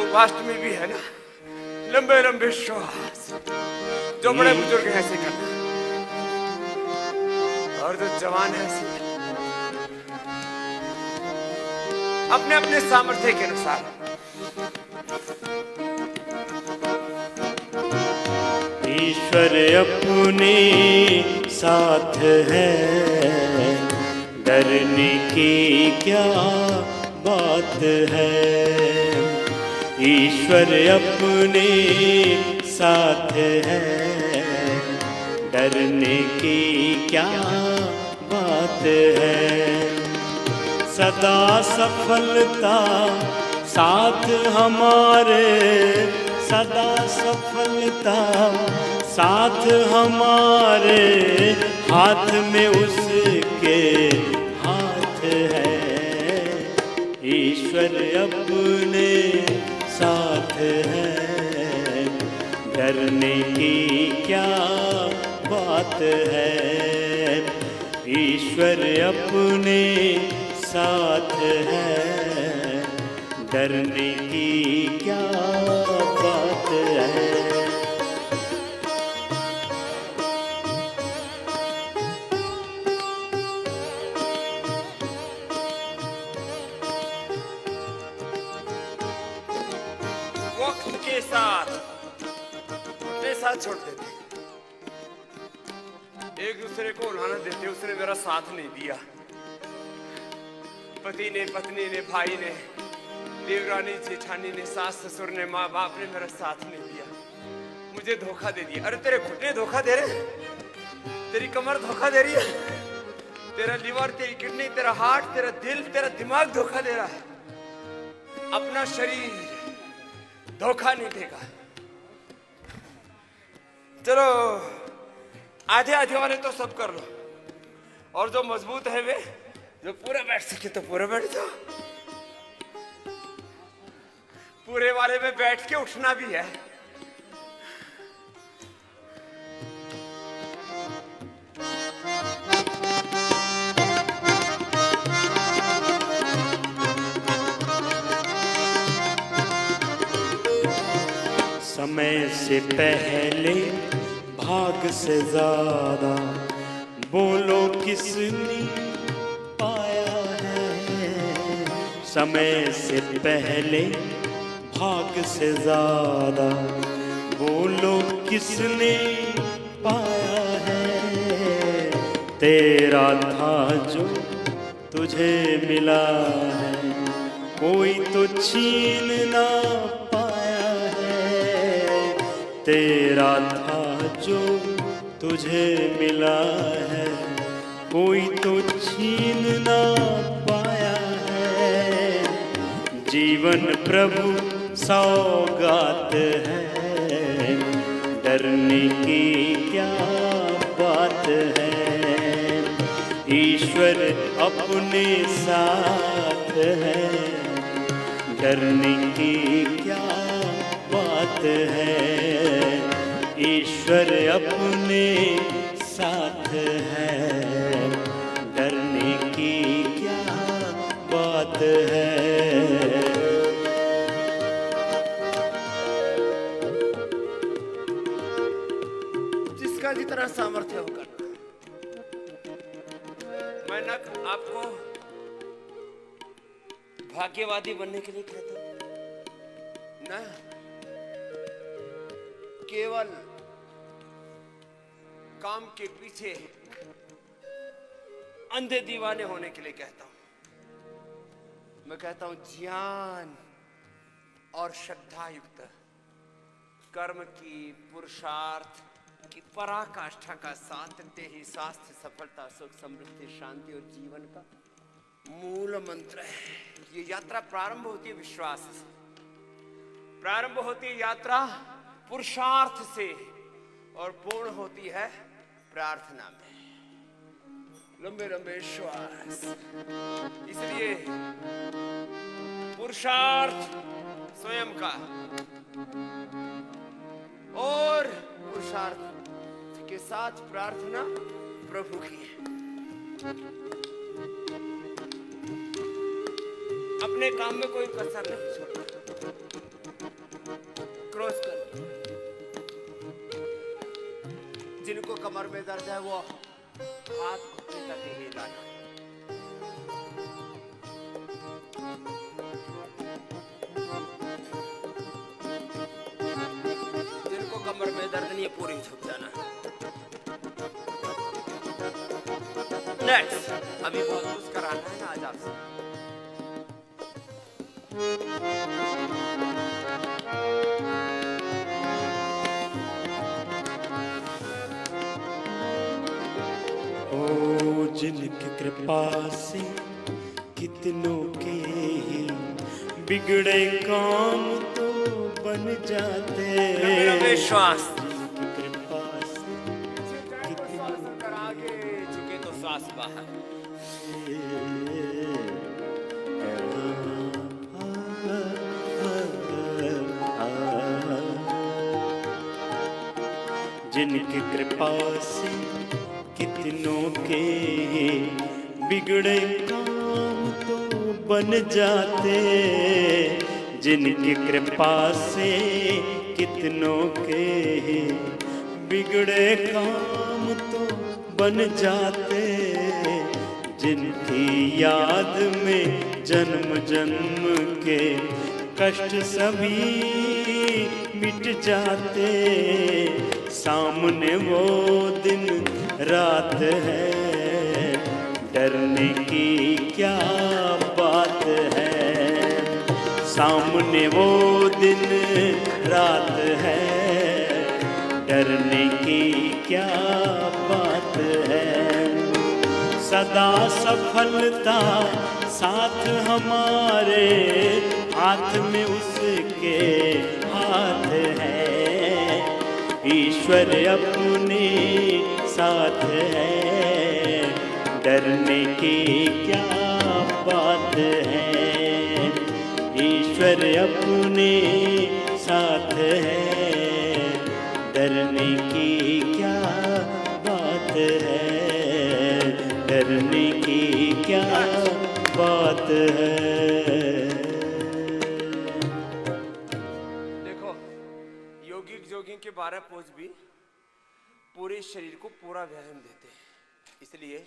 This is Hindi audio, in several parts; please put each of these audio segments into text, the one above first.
गोपाष्टमी भी है ना, लंबे लंबे श्वास, जो बड़े बुजुर्ग हैं ऐसे करना, और जो जवान है ऐसे अपने अपने सामर्थ्य के अनुसार। ईश्वर अपने साथ है, डरने की क्या बात है। ईश्वर अपने साथ है, डरने की क्या बात है। सदा सफलता साथ हमारे, सदा सफलता साथ हमारे, हाथ में उसके हाथ है। ईश्वर अपने साथ है, डरने की क्या बात है। ईश्वर अपने साथ है, डरने की क्या बात है। वक्त के साथ अपने साथ छोड़ देते, एक दूसरे को उल्हाना देते। उसने मेरा साथ नहीं दिया, पति ने, पत्नी ने, भाई ने, देवरानी, जेठानी ने, सास ससुर ने, माँ बाप ने मेरा साथ नहीं दिया, मुझे धोखा दे दिया। अरे तेरे घुटने धोखा दे रहे, तेरी कमर धोखा दे रही है, तेरा लीवर, तेरी किडनी, तेरा हार्ट, तेरा दिल, तेरा दिमाग धोखा दे रहा है। अपना शरीर धोखा नहीं देगा। चलो आधे आधे वाले तो सब कर लो, और जो मजबूत है वे, जो पूरा बैठ सके तो पूरा बैठ जाओ। पूरे वाले में बैठ के उठना भी है। समय से पहले भाग से ज्यादा, बोलो किसने पाया है। समय से पहले भाग से ज्यादा, बोलो किसने पाया है। तेरा था जो तुझे मिला है, कोई तो छीन ना पाया है। तेरा था जो तुझे मिला है, कोई तो छीन ना पाया है। जीवन प्रभु सौगात है, डरने की क्या बात है। ईश्वर अपने साथ है, डरने की क्या बात है। ईश्वर अपने साथ है, डरने की क्या बात है। जिसका जितना सामर्थ्य होगा, मैं न आपको भाग्यवादी बनने के लिए कहता हूं, ना केवल काम के पीछे अंधे दीवाने होने के लिए कहता हूं। मैं कहता हूं ज्ञान और श्रद्धा युक्त कर्म की, पुरुषार्थ की पराकाष्ठा का साथ देते ही स्वास्थ्य, सफलता, सुख, समृद्धि, शांति और जीवन का मूल मंत्र है। ये यात्रा प्रारंभ होती है विश्वास से, प्रारंभ होती है यात्रा पुरुषार्थ से, और पूर्ण होती है प्रार्थना में। लंबे लंबे श्वास। इसलिए पुरुषार्थ स्वयं का और पुरुषार्थ के साथ प्रार्थना प्रभु की है। अपने काम में कोई कसर नहीं छोड़ना। क्रॉस कर। जिनको कमर में दर्द है वो हाथ घुटने तक ही हिलाना। जिनको कमर में दर्द नहीं है पूरी झुक जाना। नेक्स्ट, अभी बहुत कुछ कराना है ना आज आपसे। ओ जिनकी कृपा से कितनों के बिगड़े काम तो बन जाते। लंबे श्वास। जिनकी कृपा से अगर आगे झुके तो श्वास बाहर। जिनकी कृपा से कितनों के बिगड़े काम तो बन जाते। जिनकी कृपा से कितनों के बिगड़े काम तो बन जाते। जिनकी याद में जन्म जन्म के कष्ट सभी मिट जाते। सामने वो दिन रात है, डरने की क्या बात है। सामने वो दिन रात है, डरने की क्या बात है। सदा सफलता साथ हमारे, हाथ में उसके हाथ है। ईश्वर अपने साथ है, डरने की क्या बात है। ईश्वर अपने साथ है, डरने की क्या बात है। डरने की क्या बात है। देखो, योगिक जोगिंग के 12 पोज भी पूरे शरीर को पूरा व्यायाम देते हैं, इसलिए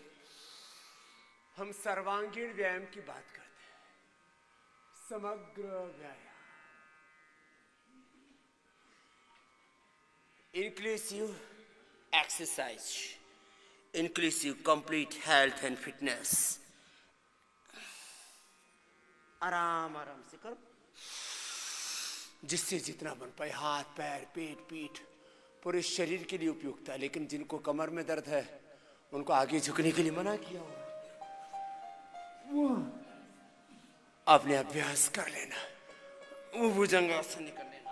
हम सर्वांगीण व्यायाम की बात करते हैं। समग्र व्यायाम, inclusive exercise, inclusive complete health and fitness. आराम आराम से करो, जिससे जितना बन पाए। हाथ पैर पेट पीठ पूरे शरीर के लिए उपयुक्त है, लेकिन जिनको कमर में दर्द है उनको आगे झुकने के लिए मना किया हुआ। वो आपने अभ्यास कर लेना। वो भुजंगासन कर लेना,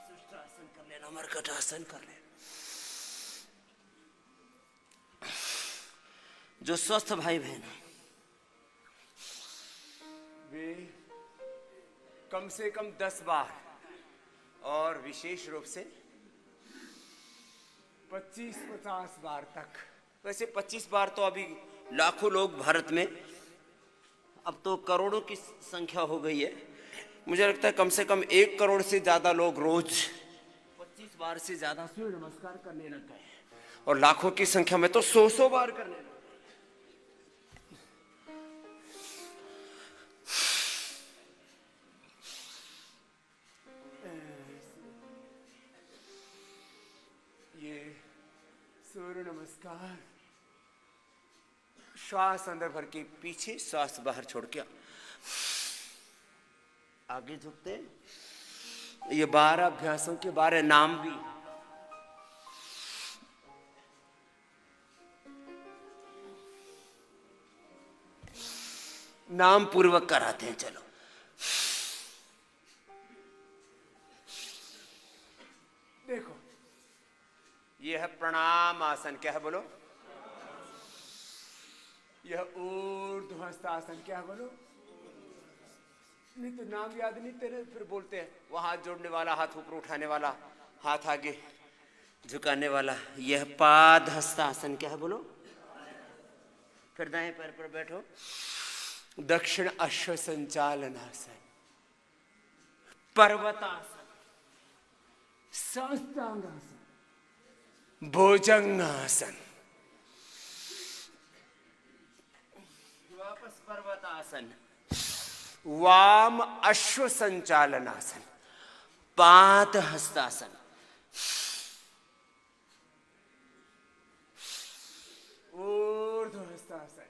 सुष्टासन कर लेना, मरकटासन कर लेना। जो स्वस्थ भाई बहन वे कम से कम 10 बार और विशेष रूप से 25-50 बार तक। वैसे 25 बार तो अभी लाखों लोग भारत में, अब तो करोड़ों की संख्या हो गई है। मुझे लगता है कम से कम 1 करोड़ से ज्यादा लोग रोज 25 बार से ज्यादा सूर्य नमस्कार करने लग गए हैं, और लाखों की संख्या में तो 100 बार करने लगे। सूर्य नमस्कार, श्वास अंदर भर के पीछे, श्वास बाहर छोड़ के आगे झुकते। ये 12 अभ्यासों के 12 नाम भी। नाम पूर्वक कराते हैं। चलो, देखो, यह है प्रणाम आसन। क्या है बोलो? यह ऊर्ध्वस्थासन। क्या है बोलो? नहीं तो नाम याद नहीं तेरे, फिर बोलते हैं। वो हाथ जोड़ने वाला, हाथ ऊपर उठाने वाला, हाथ आगे झुकाने वाला। यह पादहस्तासन। क्या है बोलो? फिर दाएं पैर पर बैठो, दक्षिण अश्व संचालनासन, पर्वतासन, साष्टांगासन, भुजंगासन, वापस पर्वतासन, वाम अश्व संचालनासन, पाद हस्तासन, ऊर्ध्व हस्तासन,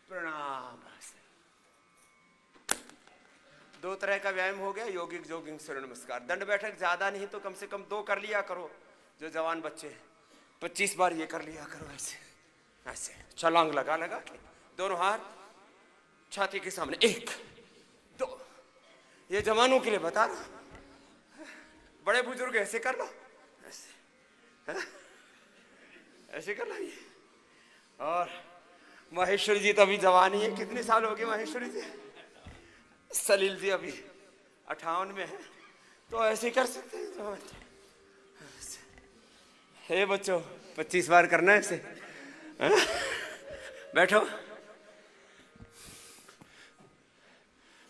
प्रणामासन। 2 तरह का व्यायाम हो गया, योगिक जोगिंग सूर्य नमस्कार। दंड बैठक ज्यादा नहीं तो कम से कम 2 कर लिया करो। जो जवान बच्चे हैं 25 बार ये कर लिया करो। ऐसे ऐसे छलांग लगा लगा के दोनों हाथ छाती के सामने, 1 2। ये जवानों के लिए बता रहा, बड़े बुजुर्ग ऐसे कर लो, ऐसे ऐसे कर लो। ये और महेश्वरी जी तो अभी जवान ही है। कितने साल हो गए महेश्वरी जी? सलील जी अभी 58 में है, तो ऐसे कर सकते हैं जवान। हे बच्चों 25 बार करना है ऐसे। बैठो,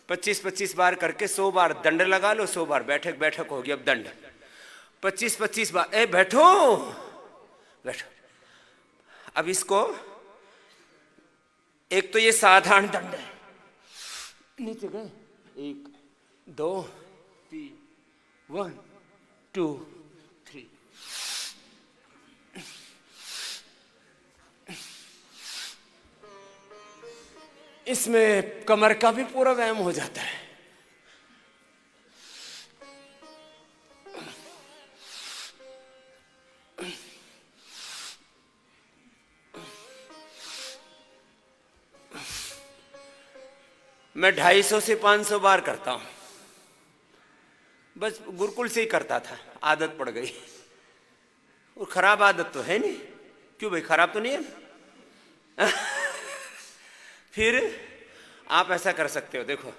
25-25 बार करके 100 बार दंड लगा लो। 100 बार बैठक बैठक होगी। अब दंड 25-25 बार। ए बैठो बैठो। अब इसको, एक तो ये साधारण दंड है, नीचे गए, 1 2 3 1 2 3। इसमें कमर का भी पूरा व्यायाम हो जाता है। मैं 250 से 500 बार करता हूं। बस गुरुकुल से ही करता था, आदत पड़ गई। और खराब आदत तो है नहीं। क्यों भाई, खराब तो नहीं है? फिर आप ऐसा कर सकते हो, देखो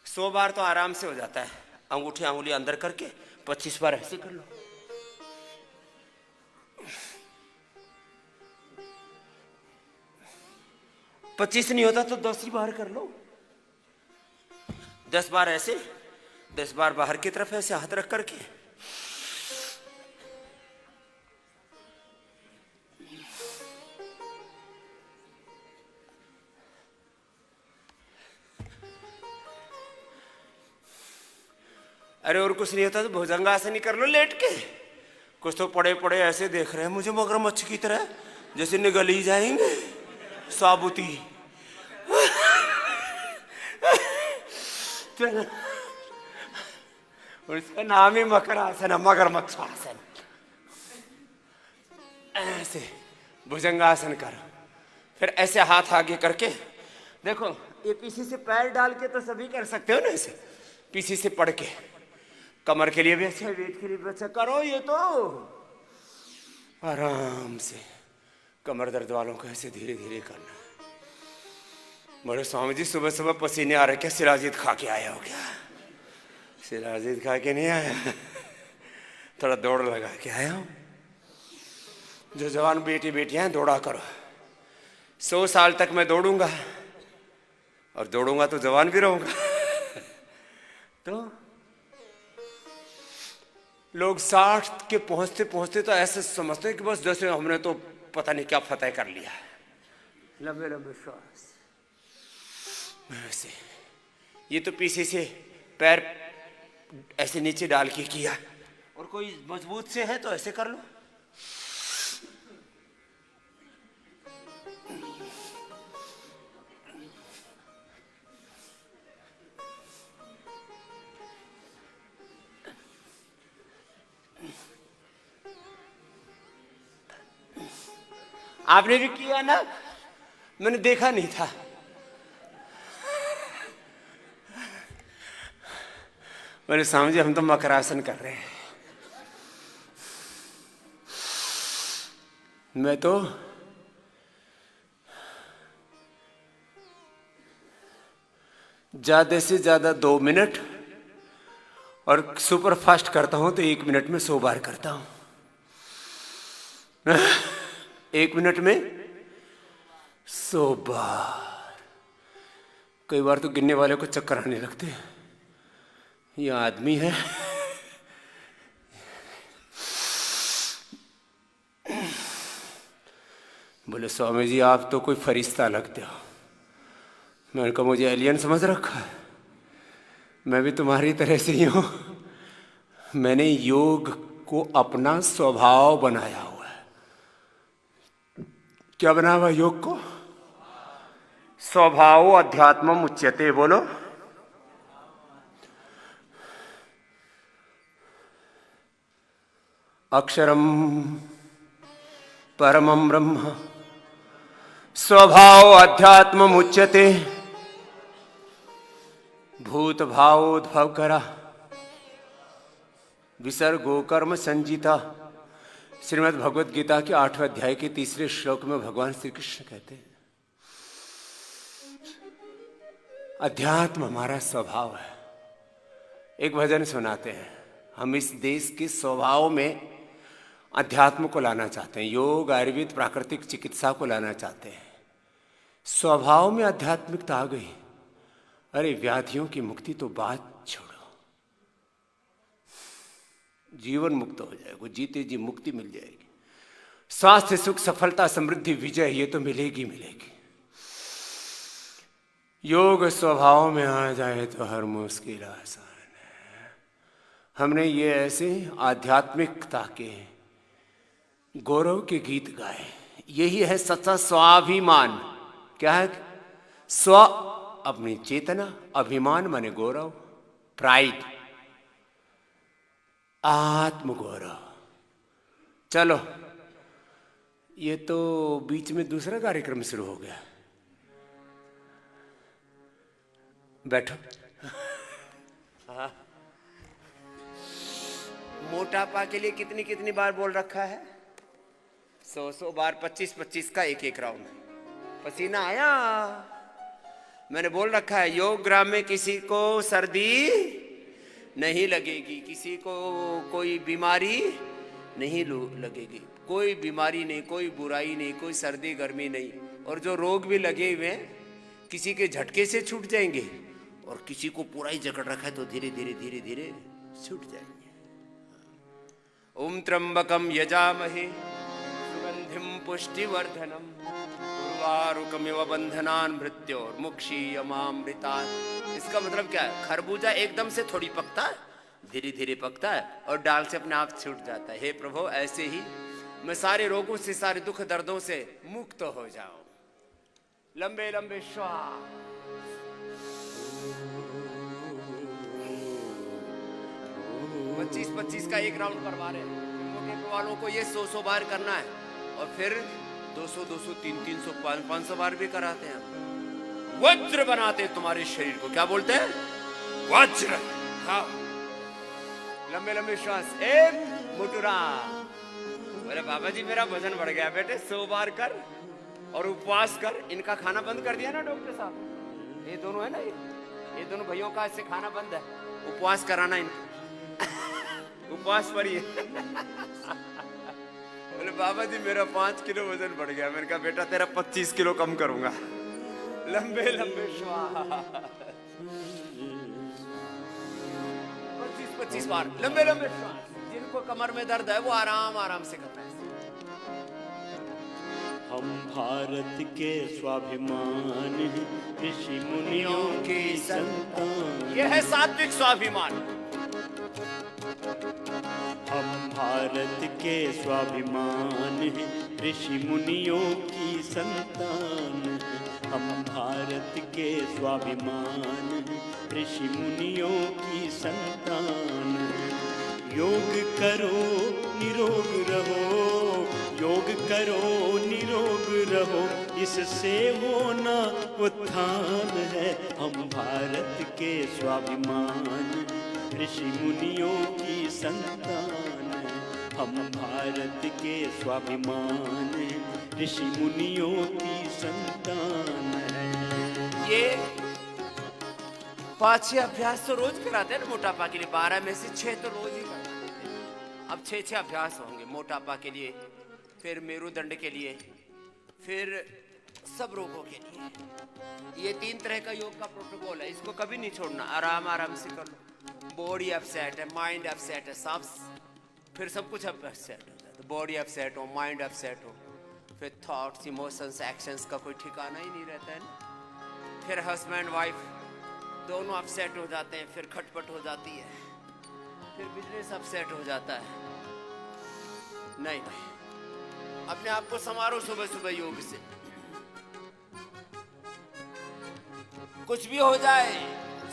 100 बार तो आराम से हो जाता है। अंगूठी अंगुली अंदर करके 25 बार ऐसे कर लो। पच्चीस नहीं होता तो 10 ही बार कर लो। 10 बार ऐसे, 10 बार बाहर की तरफ ऐसे हाथ रख करके। अरे और कुछ नहीं होता तो भुजंगासन ही कर लो लेट के। कुछ तो पड़े पड़े ऐसे देख रहे हैं मुझे मगरमच्छ की तरह, जैसे निगल ही जाएंगे साबुती। उसका नाम ही मकर आसन है, मगरमच्छ आसन। ऐसे भुजंगासन करो। फिर ऐसे हाथ आगे करके देखो, ये पीछे से पैर डाल के तो सभी कर सकते हो ना, ऐसे पीछे से पड़ के। कमर के लिए भी अच्छा, वेट के लिए भी अच्छा। करो ये तो आराम से। कमर दर्द वालों को ऐसे धीरे धीरे करना है। बड़े स्वामी जी सुबह सुबह पसीने आ रहे, क्या सिराजीत खा के आया हो क्या? सिराजीत खा के नहीं आया, थोड़ा दौड़ लगा के आया हूं। जो जवान बेटी बेटियां हैं, दौड़ा करो। 100 साल तक मैं दौड़ूंगा, और दौड़ूंगा तो जवान भी रहूंगा। तो लोग 60 के पहुंचते पहुंचते तो ऐसे समझते हैं कि बस जैसे हमने तो पता नहीं क्या फतह कर लिया। लंबे लंबे श्वास ऐसे। ये तो पीछे से पैर ऐसे नीचे डाल के किया। और कोई मजबूत से है तो ऐसे कर लो। आपने भी किया ना? मैंने देखा नहीं था। मेरे स्वामी जी हम तो मकरासन कर रहे हैं। मैं तो ज्यादा से ज्यादा 2 मिनट, और सुपर फास्ट करता हूं तो 1 मिनट में 100 बार करता हूं। 1 मिनट में 100 बार। कई बार तो गिनने वाले को चक्कर आने लगते हैं। ये आदमी है बोले स्वामी जी आप तो कोई फरिश्ता लगते हो। मैंने कहा मुझे एलियन समझ रखा है, मैं भी तुम्हारी तरह से ही हूं। मैंने योग को अपना स्वभाव बनाया हुआ है। क्या बना हुआ योग को? स्वभाव अध्यात्मम उच्यते। बोलो। अक्षरम परमं ब्रह्म स्वभाव अध्यात्मम उच्यते। भूत भावोद्भव करा विसर्गो कर्म संजीता। श्रीमद् भगवद गीता के 8वें अध्याय के 3रे श्लोक में भगवान श्री कृष्ण कहते हैं अध्यात्म हमारा स्वभाव है। एक भजन सुनाते हैं, हम इस देश के स्वभाव में अध्यात्म को लाना चाहते हैं, योग आयुर्वेद प्राकृतिक चिकित्सा को लाना चाहते हैं। स्वभाव में आध्यात्मिकता आ गई, अरे व्याधियों की मुक्ति तो बात छोड़ो, जीवन मुक्त हो जाएगा, जीते जी मुक्ति मिल जाएगी। स्वास्थ्य सुख सफलता समृद्धि विजय ये तो मिलेगी मिलेगी। योग स्वभाव में आ जाए तो हर मुश्किल आसान है। हमने ये ऐसे आध्यात्मिकता के गौरव के गीत गाए, यही है सच्चा स्वाभिमान। क्या है? स्व अपनी चेतना, अभिमान माने गौरव, प्राइड, आत्मगौरव। चलो ये तो बीच में दूसरा कार्यक्रम शुरू हो गया, बैठो। मोटापा के लिए कितनी कितनी बार बोल रखा है? 100 बार, 25 का एक राउंड। पसीना आया? मैंने बोल रखा है योग ग्राम में किसी को सर्दी नहीं लगेगी, किसी को कोई बीमारी नहीं लगेगी, कोई बीमारी नहीं, कोई बुराई नहीं, कोई सर्दी गर्मी नहीं। और जो रोग भी लगे हुए हैं किसी के झटके से छूट जाएंगे और किसी को पूरा ही जकड़ रखा है तो धीरे धीरे धीरे धीरे छूट जाएंगे। ओम त्र्यंबकम यजामहे सुगंधिम पुष्टिवर्धनम उर्वारुकमिव बंधनान मृत्योर्मुक्षीयमामृतात्। इसका मतलब क्या है? खरबूजा एकदम से थोड़ी पकता है, धीरे धीरे पकता है और डाल से अपने आप छूट जाता है। हे प्रभु ऐसे ही मैं सारे रोगों से, सारे दुख दर्दों से मुक्त हो जाऊं। लंबे लंबे श्वास। 25 का एक राउंड करवा रहे हैं। मोटे वालों को ये 100 बार करना है और फिर 200, 300, 500 बार भी कराते हैं। वज्र बनाते हैं तुम्हारे शरीर को। क्या बोलते हैं? वज्र। हाँ। लंबे लंबे श्वास। एक मुटुरा। बोले बाबा जी मेरा वजन बढ़ गया। बेटे 100 बार कर और उपवास कर। इनका खाना बंद कर दिया ना डॉक्टर साहब, ये दोनों है ना, ये दोनों भाइयों का इससे खाना बंद है, उपवास कराना इनको। उपवास पर ही। बोले बाबा जी मेरा 5 किलो वजन बढ़ गया। मैंने कहा बेटा तेरा 25 किलो कम करूंगा। लंबे लंबे श्वास। 25 बार लंबे लंबे श्वास। जिनको कमर में दर्द है वो आराम आराम से करना है। हम भारत के स्वाभिमान ऋषि मुनियों की संतान। यह है सात्विक स्वाभिमान। हम भारत के स्वाभिमान ऋषि मुनियों की संतान। हम भारत के स्वाभिमान ऋषि मुनियों की संतान। योग करो निरोग रहो, योग करो निरोग रहो, इससे होना उत्थान है। हम भारत के स्वाभिमान ऋषि मुनियों की संतान। हम भारत के स्वाभिमान ऋषि मुनियों की संतान। ये 5-6 अभ्यास तो रोज कराते हैं मोटापा के लिए। 12 में से 6 तो रोज ही कराते हैं। अब 6 अभ्यास होंगे मोटापा के लिए, फिर मेरुदंड के लिए, फिर सब रोगों के लिए। ये 3 तरह का योग का प्रोटोकॉल है, इसको कभी नहीं छोड़ना। आराम आराम से कर लो। बॉडी अपसेट है, माइंड अपसेट है, सब फिर सब कुछ अपसेट हो जाता है। बॉडी अपसेट हो, माइंड अपसेट हो, फिर थॉट्स, इमोशंस, एक्शंस का कोई ठिकाना ही नहीं रहता है ना। फिर हस्बैंड वाइफ दोनों अपसेट हो जाते हैं, फिर खटपट हो जाती है, फिर बिजनेस अपसेट हो जाता है। नहीं नहीं, अपने आप को संवारो सुबह सुबह योग से। कुछ भी हो जाए,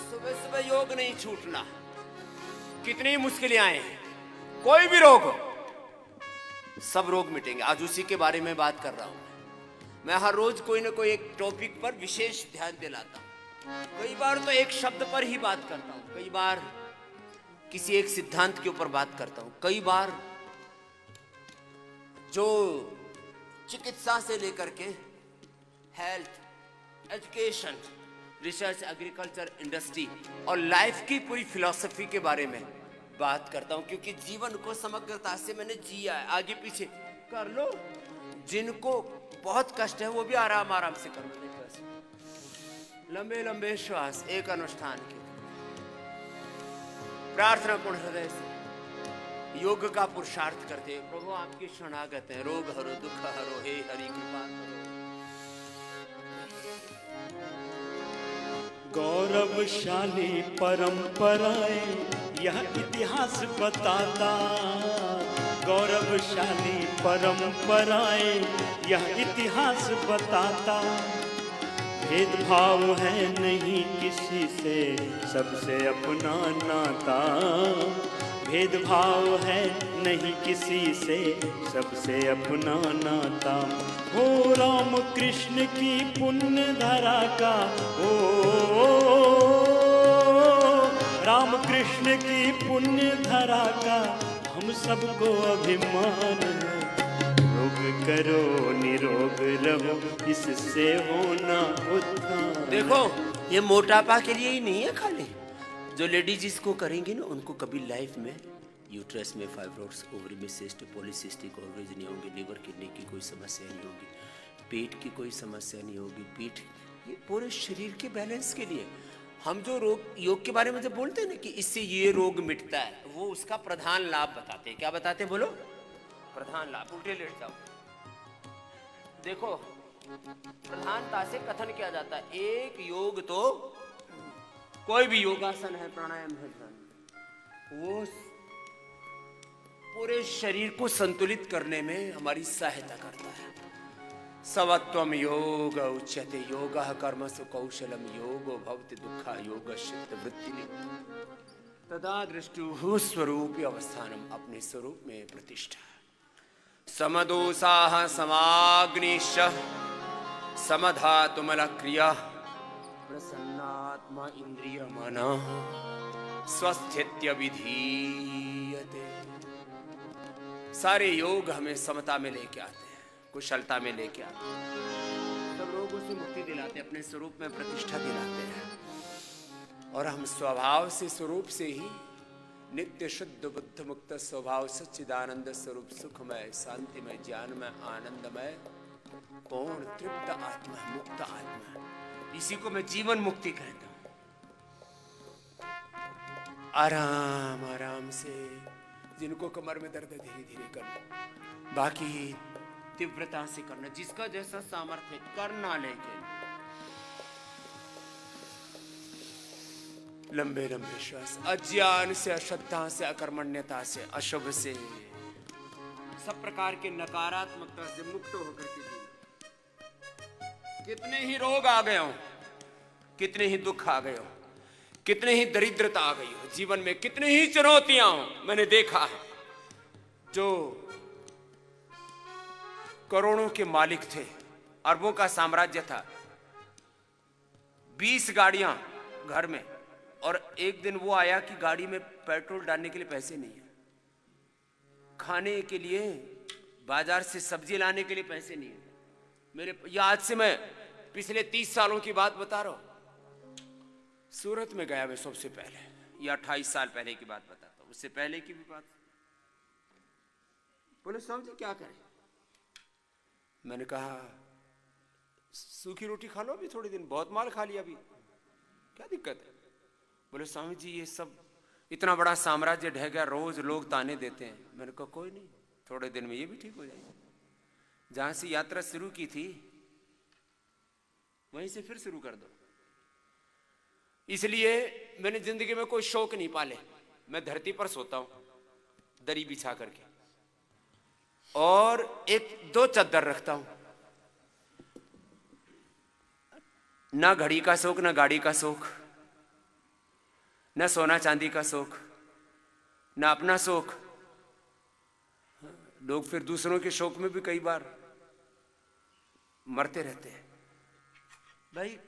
सुबह सुबह योग नहीं छूटना। कितनी मुश्किलें आए, कोई भी रोग हो, सब रोग मिटेंगे। आज उसी के बारे में बात कर रहा हूं। मैं हर रोज कोई ना कोई एक टॉपिक पर विशेष ध्यान दिलाता हूं। कई बार तो एक शब्द पर ही बात करता हूं, कई बार किसी एक सिद्धांत के ऊपर बात करता हूं, कई बार जो चिकित्सा से लेकर के health, education, research, agriculture, industry और लाइफ की पूरी फिलॉसफी के बारे में बात करता हूं। क्योंकि जीवन को समग्रता से मैंने जिया है। आगे पीछे कर लो, जिनको बहुत कष्ट है वो भी आराम आराम से कर लो। लंबे लंबे श्वास, एक अनुष्ठान के प्रार्थना पूर्ण हृदय से योग का पुरुषार्थ करते हैं। प्रभु आपकी शरणागत है, रोग हरो, दुख हरो, हे हरि कृपा करो। गौरवशाली परंपराएं यह इतिहास बताता, गौरवशाली परंपराएं यह इतिहास बताता। भेदभाव है नहीं किसी से, सबसे अपना नाता। भेदभाव है नहीं किसी से, सबसे अपना नाता। हो राम कृष्ण की पुण्य धरा का, ओ राम कृष्ण की पुण्य धरा का हम सबको अभिमान है। रोग करो निरोग रहो, इससे होना उद्धार। देखो, ये मोटापा के लिए ही नहीं है खाली। जो लेडीज इसको करेंगी ना, उनको कभी लाइफ में यूट्रस में फाइब्रोइड्स, ओवरी में सिस्ट, पॉलीसिस्टिक ओवरीज नहीं होंगे, लिवर किडनी की कोई समस्या नहीं होगी, पेट की कोई समस्या नहीं होगी। पीठ, ये पूरे शरीर के बैलेंस के लिए। हम जो रोग योग के बारे में जब बोलते हैं ना कि इससे ये रोग मिटता है, वो उसका प्रधान लाभ बताते हैं। क्या बताते हैं बोलो? प्रधान लाभ। उल्टे लेट जाओ, देखो प्रधानता से कथन किया जाता है। एक योग तो कोई भी योगासन है, प्राणायाम है, वो पूरे शरीर को संतुलित करने में हमारी सहायता करता है। सवत्वम योग उच्यते, योगः कर्मसु कौशलम, योगो भवति दुःखा योगश्चित्त वृत्ति तदा दृष्टुः स्वरूपी अवस्थानम, अपने स्वरूप में प्रतिष्ठा। समदोषाः समाग्निश्च समधातुमल क्रिया, प्रसन्नात्मा इंद्रिय मनः स्वस्थित्य विधीयते। सारे योग हमें समता में लेके आते हैं, कुशलता में लेके आते हैं, सब रोगों से मुक्ति दिलाते हैं, अपने स्वरूप में प्रतिष्ठा दिलाते हैं। और हम स्वभाव से, स्वरूप से ही नित्य शुद्ध बुद्ध मुक्त स्वभाव, सच्चिदानंद स्वरूप, सुखमय, शांतिमय, ज्ञानमय, आनंदमय, पूर्ण तृप्त आत्मा, मुक्त आत्मा। इसी को मैं जीवन मुक्ति कहता हूं। आराम आराम से, जिनको कमर में दर्द है धीरे धीरे करना, बाकी तीव्रता से करना, जिसका जैसा सामर्थ्य करना, लेकिन लंबे लंबे श्वास। अज्ञान से, अश्रद्धा से, अकर्मण्यता से, अशुभ से, सब प्रकार के नकारात्मकता से मुक्त होकर के जीना। कितने ही रोग आ गए हो, कितने ही दुख आ गए हो, कितने ही दरिद्रता आ गई हो जीवन में, कितने ही चुनौतियां हो, मैंने देखा है। जो करोड़ों के मालिक थे, अरबों का साम्राज्य था, 20 गाड़ियां घर में, और एक दिन वो आया कि गाड़ी में पेट्रोल डालने के लिए पैसे नहीं है, खाने के लिए बाजार से सब्जी लाने के लिए पैसे नहीं है। मेरे आज से मैं पिछले 30 सालों की बात बता रहा हूं। सूरत में गया मैं सबसे पहले, या 28 साल पहले की बात बताता हूं, उससे पहले की भी बात। बोले स्वामी जी क्या करें? मैंने कहा सूखी रोटी खा लो अभी थोड़े दिन, बहुत माल खा लिया अभी, क्या दिक्कत है? बोले स्वामी जी ये सब इतना बड़ा साम्राज्य ढह गया, रोज लोग ताने देते हैं। मैंने कहा कोई नहीं, थोड़े दिन में ये भी ठीक हो जाएगा। जहां से यात्रा शुरू की थी वहीं से फिर शुरू कर दो। इसलिए मैंने जिंदगी में कोई शौक नहीं पाले। मैं धरती पर सोता हूं दरी बिछा करके, और एक दो चद्दर रखता हूं। ना घड़ी का शौक, ना गाड़ी का शौक, ना सोना चांदी का शौक, ना अपना शौक। लोग फिर दूसरों के शौक में भी कई बार मरते रहते हैं। भाई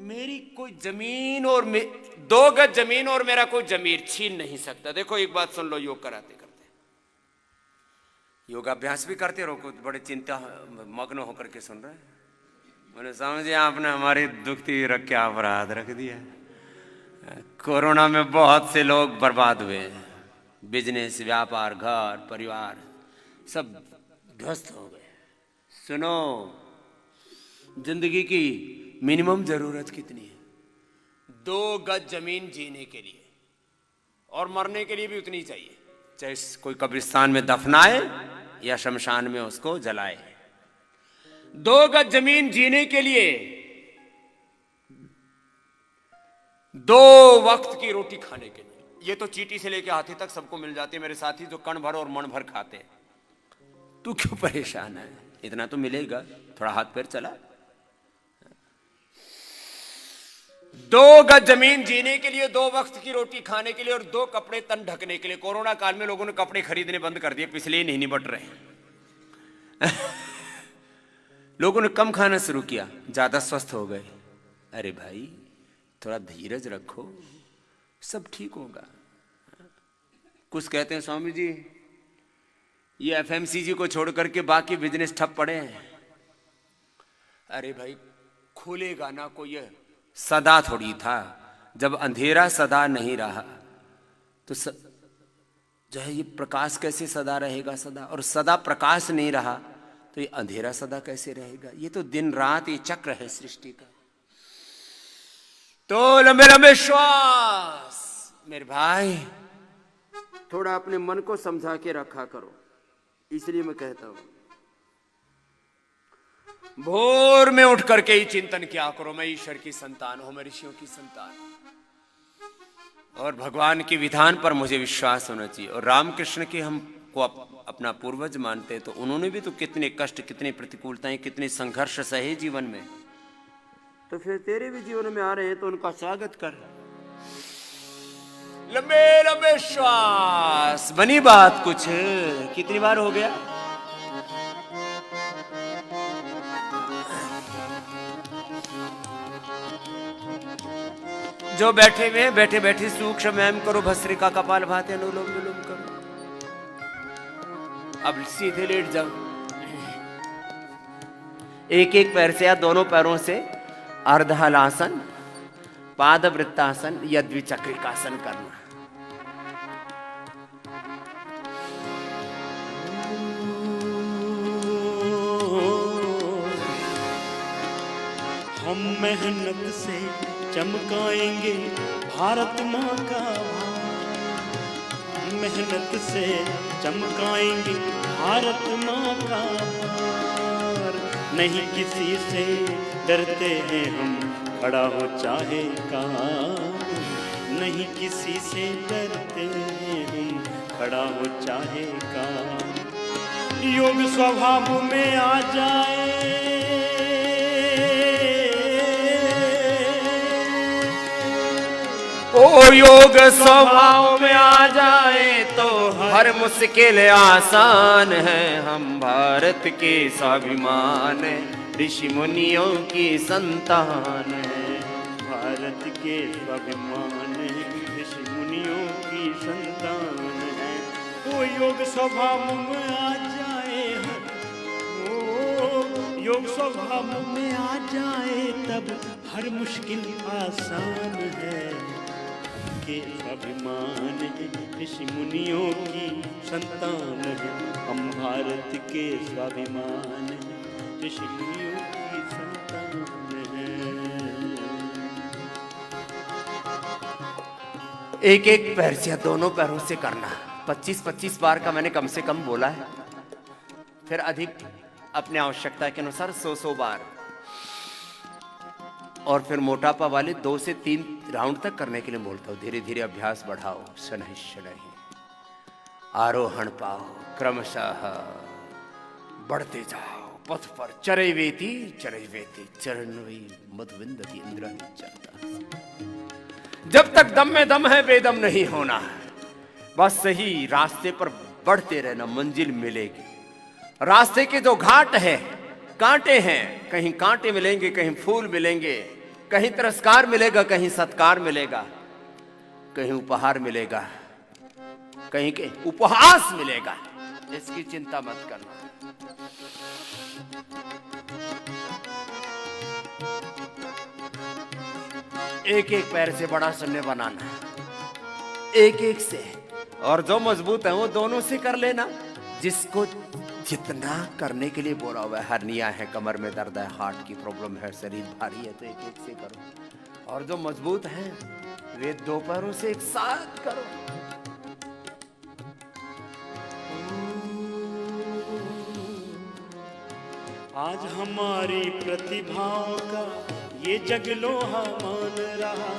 मेरी कोई जमीन और 2 गज जमीन और मेरा कोई जमीर छीन नहीं सकता। देखो एक बात सुन लो, योग कराते करते योगाभ्यास भी करते रहो, कुछ बड़े चिंता मग्न होकर के सुन रहे हैं। मैंने समझे आपने हमारी दुखती रख के आप हाथ रख दिया। कोरोना में बहुत से लोग बर्बाद हुए हैं, बिजनेस, व्यापार, घर, परिवार सब ध्वस्त हो गए। सुनो, जिंदगी की मिनिमम जरूरत कितनी है? 2 गज जमीन जीने के लिए, और मरने के लिए भी उतनी चाहिए। चाहे कोई कब्रिस्तान में दफनाए या शमशान में उसको जलाए। 2 गज जमीन जीने के लिए 2 वक्त की रोटी खाने के लिए। ये तो चींटी से लेके हाथी तक सबको मिल जाती है मेरे साथी, जो कण भर और मन भर खाते हैं। तू क्यों परेशान है? इतना तो मिलेगा, थोड़ा हाथ पैर चला। 2 गज जमीन जीने के लिए, 2 वक्त की रोटी खाने के लिए, और 2 कपड़े तन ढकने के लिए। कोरोना काल में लोगों ने कपड़े खरीदने बंद कर दिए, पिछले नहीं निबट रहे। लोगों ने कम खाना शुरू किया, ज्यादा स्वस्थ हो गए। अरे भाई थोड़ा धीरज रखो, सब ठीक होगा। कुछ कहते हैं स्वामी जी ये एफएमसीजी को छोड़ करके बाकी बिजनेस ठप पड़े हैं। अरे भाई खुलेगा ना कोई, ये सदा थोड़ी था। जब अंधेरा सदा नहीं रहा तो जो है ये प्रकाश कैसे सदा रहेगा? सदा, और सदा प्रकाश नहीं रहा तो ये अंधेरा सदा कैसे रहेगा? ये तो दिन रात ये चक्र है सृष्टि का। तो लंबे लंबे श्वास। मेरे भाई थोड़ा अपने मन को समझा के रखा करो। इसलिए मैं कहता हूं भोर में उठ करके ही चिंतन किया करो, मैं ईश्वर की संतान हूं, मैं ऋषियों की संतान हूं, और भगवान के विधान पर मुझे विश्वास होना चाहिए। और रामकृष्ण के हमको अपना पूर्वज मानते हैं, तो उन्होंने भी तो कितने कष्ट, कितनी प्रतिकूलताएं, कितने संघर्ष सहे जीवन में। तो फिर तेरे भी जीवन में आ रहे हैं तो उनका स्वागत कर। लंबे लंबे श्वास। बनी बात कुछ? कितनी बार हो गया? जो बैठे हुए बैठे बैठे सूक्ष्म व्यायाम करो, भस्त्रिका कपाल भाती अनुलोम विलोम करो। अब सीधे लेट जाओ। एक एक पैर से या दोनों पैरों से अर्ध हलासन, पाद वृत्तासन या द्विचक्रिकासन करना। हम मेहनत से चमकाएंगे भारत माँ का भार। मेहनत से चमकाएंगे भारत माँ का भार। नहीं किसी से डरते हैं हम, खड़ा हो चाहे कहाँ। नहीं किसी से डरते हैं हम, खड़ा हो चाहे कहाँ। योग स्वभाव में आ जाए, ओ योग स्वभाव में आ जाए तो हर मुश्किल आसान है। हम भारत के स्वाभिमान, ऋषि मुनियों की संतान है। भारत के स्वाभिमान, ऋषि मुनियों की संतान है। वो योग स्वभाव में आ जाए, ओ योग स्वभाव में आ जाए तब हर मुश्किल आसान है। के स्वाभिमान, ऋषि मुनियों की संतान है। हम भारत के स्वाभिमान, ऋषि मुनियों की संतान है। एक एक पैर से, दोनों पैरों से करना। 25-25 बार का मैंने कम से कम बोला है, फिर अधिक अपने आवश्यकता के अनुसार 100 बार। और फिर मोटापा वाले 2 से 3 राउंड तक करने के लिए बोलता हूं। धीरे धीरे अभ्यास बढ़ाओ, शनहि शनहि आरोहण पाओ, क्रमशः बढ़ते जाओ पथ पर। चरैवेति चरैवेति चरणवै मधुविंदति इंद्र चरता। जब तक दम में दम है बेदम नहीं होना। बस सही रास्ते पर बढ़ते रहना, मंजिल मिलेगी। रास्ते के जो घाट है, कांटे हैं, कहीं कांटे मिलेंगे, कहीं फूल मिलेंगे, कहीं तिरस्कार मिलेगा, कहीं सत्कार मिलेगा, कहीं उपहार मिलेगा, कहीं के उपहास मिलेगा। इसकी चिंता मत करना। एक एक पैर से बड़ा शून्य बनाना, एक एक से। और जो मजबूत है वो दोनों से कर लेना। जिसको जितना करने के लिए बोला हुआ है, हर्निया है, कमर में दर्द है, हार्ट की प्रॉब्लम है, शरीर भारी है, तो एक एक से करो। और जो मजबूत है वे 2 पैरों से एक साथ करो। आज हमारी प्रतिभाओं का ये जग लोहा मान रहा।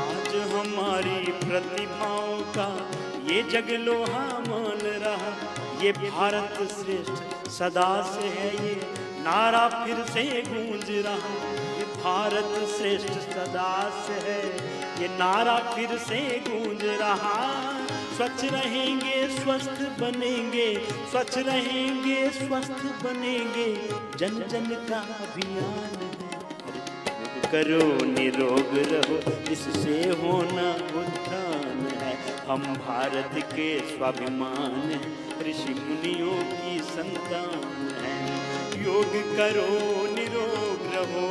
आज हमारी प्रतिभाओं का ये जग लोहा मान रहा। ये भारत श्रेष्ठ सदा से है, ये नारा फिर से गूंज रहा। ये भारत श्रेष्ठ सदा से है, ये नारा फिर से गूंज रहा। स्वच्छ रहेंगे स्वस्थ बनेंगे, स्वच्छ रहेंगे स्वस्थ बनेंगे, जन जन का अभियान है। योग करो निरोग रहो, इससे होना उत्थान है। हम भारत के स्वाभिमान हैं, ऋषि मुनियों की संतान हैं। योग करो निरोग रहो,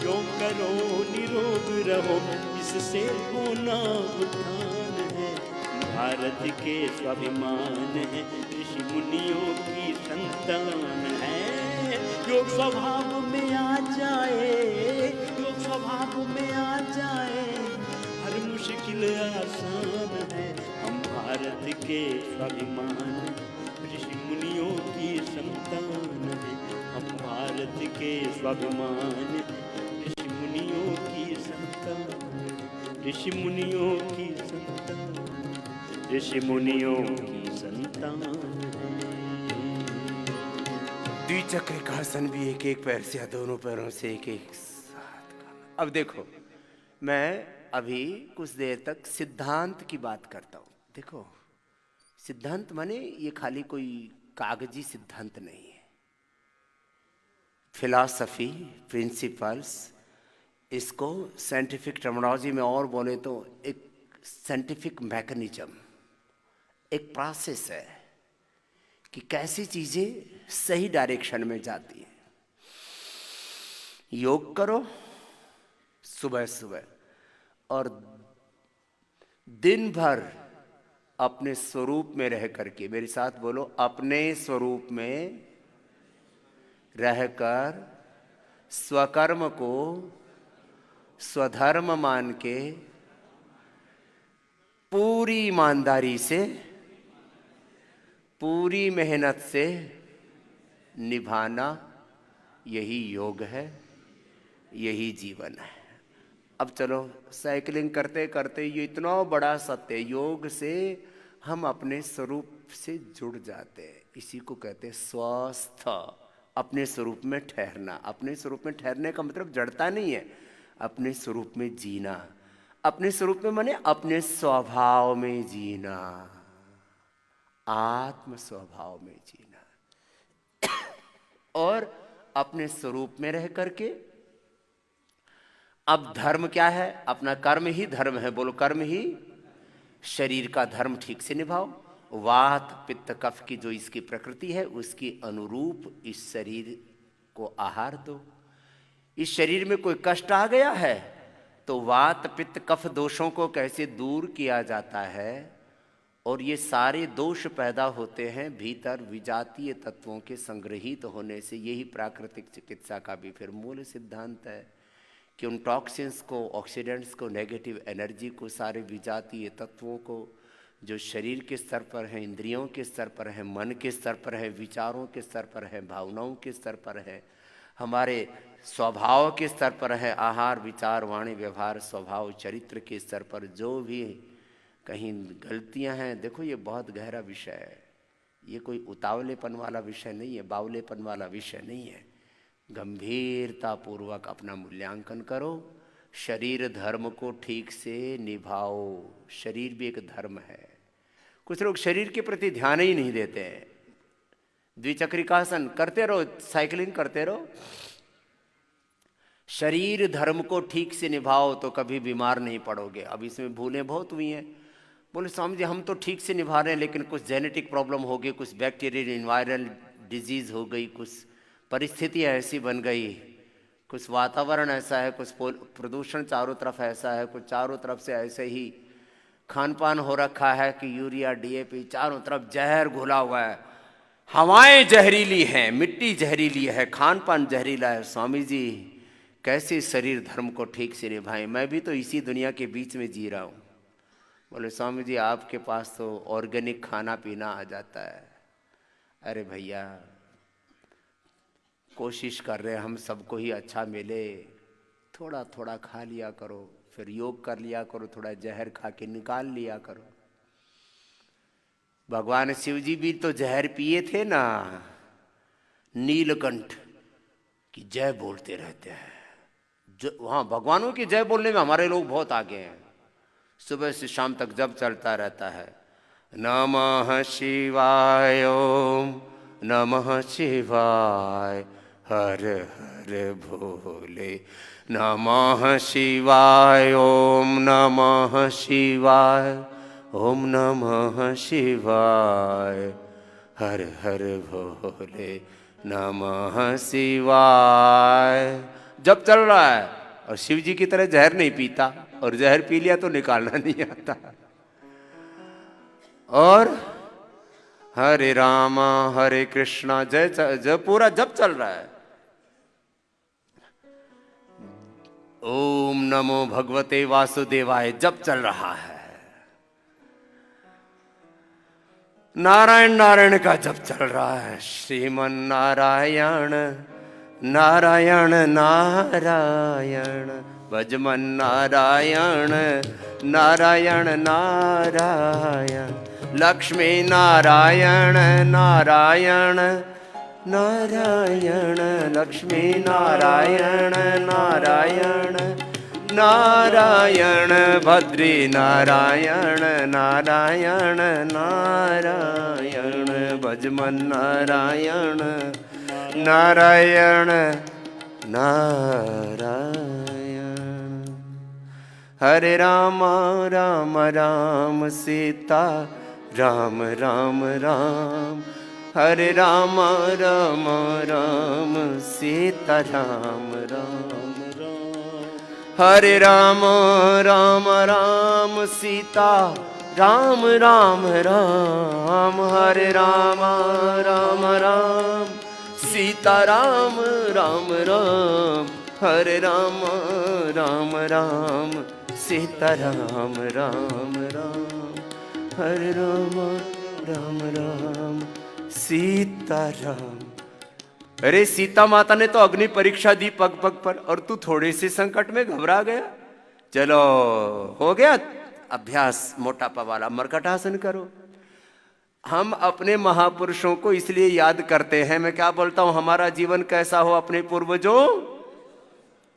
योग करो निरोग रहो, इससे होना उत्थान है। भारत के स्वाभिमान है, ऋषि मुनियों की संतान है। योग स्वभाव में आ जाए, योग स्वभाव में आ जाए, हर मुश्किल आसान है। हम भारत के स्वाभिमान, ऋषि मुनियों की संतान है। हम भारत के स्वाभिमान, ऋषि मुनियों की संतान, ऋषि मुनियों की संतान, ऋषि मुनियों की संतान। द्विचक्र का आसन भी एक एक पैर से या दोनों पैरों से एक एक साथ करना। अब देखो, मैं अभी कुछ देर तक सिद्धांत की बात करता हूं। देखो, सिद्धांत माने ये खाली कोई कागजी सिद्धांत नहीं है। फिलॉसफी, प्रिंसिपल्स, इसको साइंटिफिक टर्मिनोलॉजी में और बोले तो एक साइंटिफिक मैकेनिज्म, एक प्रोसेस है कि कैसी चीजें सही डायरेक्शन में जाती हैं। योग करो सुबह सुबह और दिन भर अपने स्वरूप में रह करके, मेरे साथ बोलो, अपने स्वरूप में रहकर स्वकर्म को स्वधर्म मान के पूरी ईमानदारी से, पूरी मेहनत से निभाना, यही योग है, यही जीवन है। अब चलो, साइकिलिंग करते करते ये इतना बड़ा सत्य, योग से हम अपने स्वरूप से जुड़ जाते हैं। इसी को कहते हैं स्वस्थ, अपने स्वरूप में ठहरना। अपने स्वरूप में ठहरने का मतलब जड़ता नहीं है, अपने स्वरूप में जीना। अपने स्वरूप में माने अपने स्वभाव में जीना, आत्म स्वभाव में जीना। और अपने स्वरूप में रह करके, अब धर्म क्या है? अपना कर्म ही धर्म है। बोलो, कर्म ही। शरीर का धर्म ठीक से निभाओ। वात पित्त कफ की जो इसकी प्रकृति है, उसकी अनुरूप इस शरीर को आहार दो। इस शरीर में कोई कष्ट आ गया है तो वात पित्त कफ दोषों को कैसे दूर किया जाता है, और ये सारे दोष पैदा होते हैं भीतर विजातीय तत्वों के संग्रहित होने से। यही प्राकृतिक चिकित्सा का भी फिर मूल सिद्धांत है कि उन टॉक्सिन्स को, ऑक्सीडेंट्स को, नेगेटिव एनर्जी को, सारे विजातीय तत्वों को जो शरीर के स्तर पर है, इंद्रियों के स्तर पर है, मन के स्तर पर है, विचारों के स्तर पर है, भावनाओं के स्तर पर है, हमारे स्वभाव के स्तर पर है, आहार, विचार, वाणी, व्यवहार, स्वभाव, चरित्र के स्तर पर जो भी कहीं गलतियां हैं, देखो ये बहुत गहरा विषय है। ये कोई उतावलेपन वाला विषय नहीं है, बावलेपन वाला विषय नहीं है। गंभीरता पूर्वक अपना मूल्यांकन करो, शरीर धर्म को ठीक से निभाओ। शरीर भी एक धर्म है। कुछ लोग शरीर के प्रति ध्यान ही नहीं देते हैं। द्विचक्रिकासन करते रहो, साइकिलिंग करते रहो। शरीर धर्म को ठीक से निभाओ तो कभी बीमार नहीं पड़ोगे। अब इसमें भूलें बहुत हुई हैं। बोले स्वामी जी हम तो ठीक से निभा रहे हैं, लेकिन कुछ जेनेटिक प्रॉब्लम हो गई, कुछ बैक्टीरियल इन्वायरल डिजीज हो गई, कुछ परिस्थितियाँ ऐसी बन गई, कुछ वातावरण ऐसा है, कुछ प्रदूषण चारों तरफ ऐसा है, कुछ चारों तरफ से ऐसे ही खान पान हो रखा है कि यूरिया, डीएपी, चारों तरफ जहर घुला हुआ है, हवाएं जहरीली हैं, मिट्टी जहरीली है, खान पान जहरीला है। स्वामी जी कैसे शरीर धर्म को ठीक से निभाएं? मैं भी तो इसी दुनिया के बीच में जी रहा हूँ। बोले स्वामी जी आपके पास तो ऑर्गेनिक खाना पीना आ जाता है। अरे भैया कोशिश कर रहे हैं हम सबको ही अच्छा मिले, थोड़ा थोड़ा खा लिया करो, फिर योग कर लिया करो, थोड़ा जहर खा के निकाल लिया करो। भगवान शिव जी भी तो जहर पिए थे ना, नीलकंठ की जय बोलते रहते हैं। वहाँ भगवानों की जय बोलने में हमारे लोग बहुत आगे हैं। सुबह से शाम तक जब चलता रहता है, नमः शिवाय ओम नमः शिवाय हर हर भोले, नमः शिवाय ओम नमः शिवाय ओम नमः शिवाय हर हर भोले नमः शिवाय। जब चल रहा है और शिव जी की तरह जहर नहीं पीता, और जहर पी लिया तो निकालना नहीं आता। और हरे रामा हरे कृष्णा जय जय पूरा जब चल रहा है। ओम नमो भगवते वासुदेवाय जब चल रहा है। नारायण नारायण का जब चल रहा है। श्रीमन नारायण नारायण नारायण भजमन नारायण नारायण नारायण लक्ष्मी नारायण नारायण नारायण लक्ष्मी नारायण नारायण नारायण भद्री नारायण नारायण नारायण भजमन नारायण नारायण नारायण। हरे राम राम राम सीता राम राम राम, हरे राम राम राम सीता राम राम राम, हरे राम राम राम सीता राम राम राम, हरे राम राम राम सीता राम राम राम, हरे राम राम राम सीता राम राम राम, हरे राम राम राम सीता राम। अरे सीता माता ने तो अग्नि परीक्षा दी पग पग पर, और तू थोड़े से संकट में घबरा गया। चलो हो गया अभ्यास मोटापा वाला, मरकटासन करो। हम अपने महापुरुषों को इसलिए याद करते हैं। मैं क्या बोलता हूं, हमारा जीवन कैसा हो, अपने पूर्वजों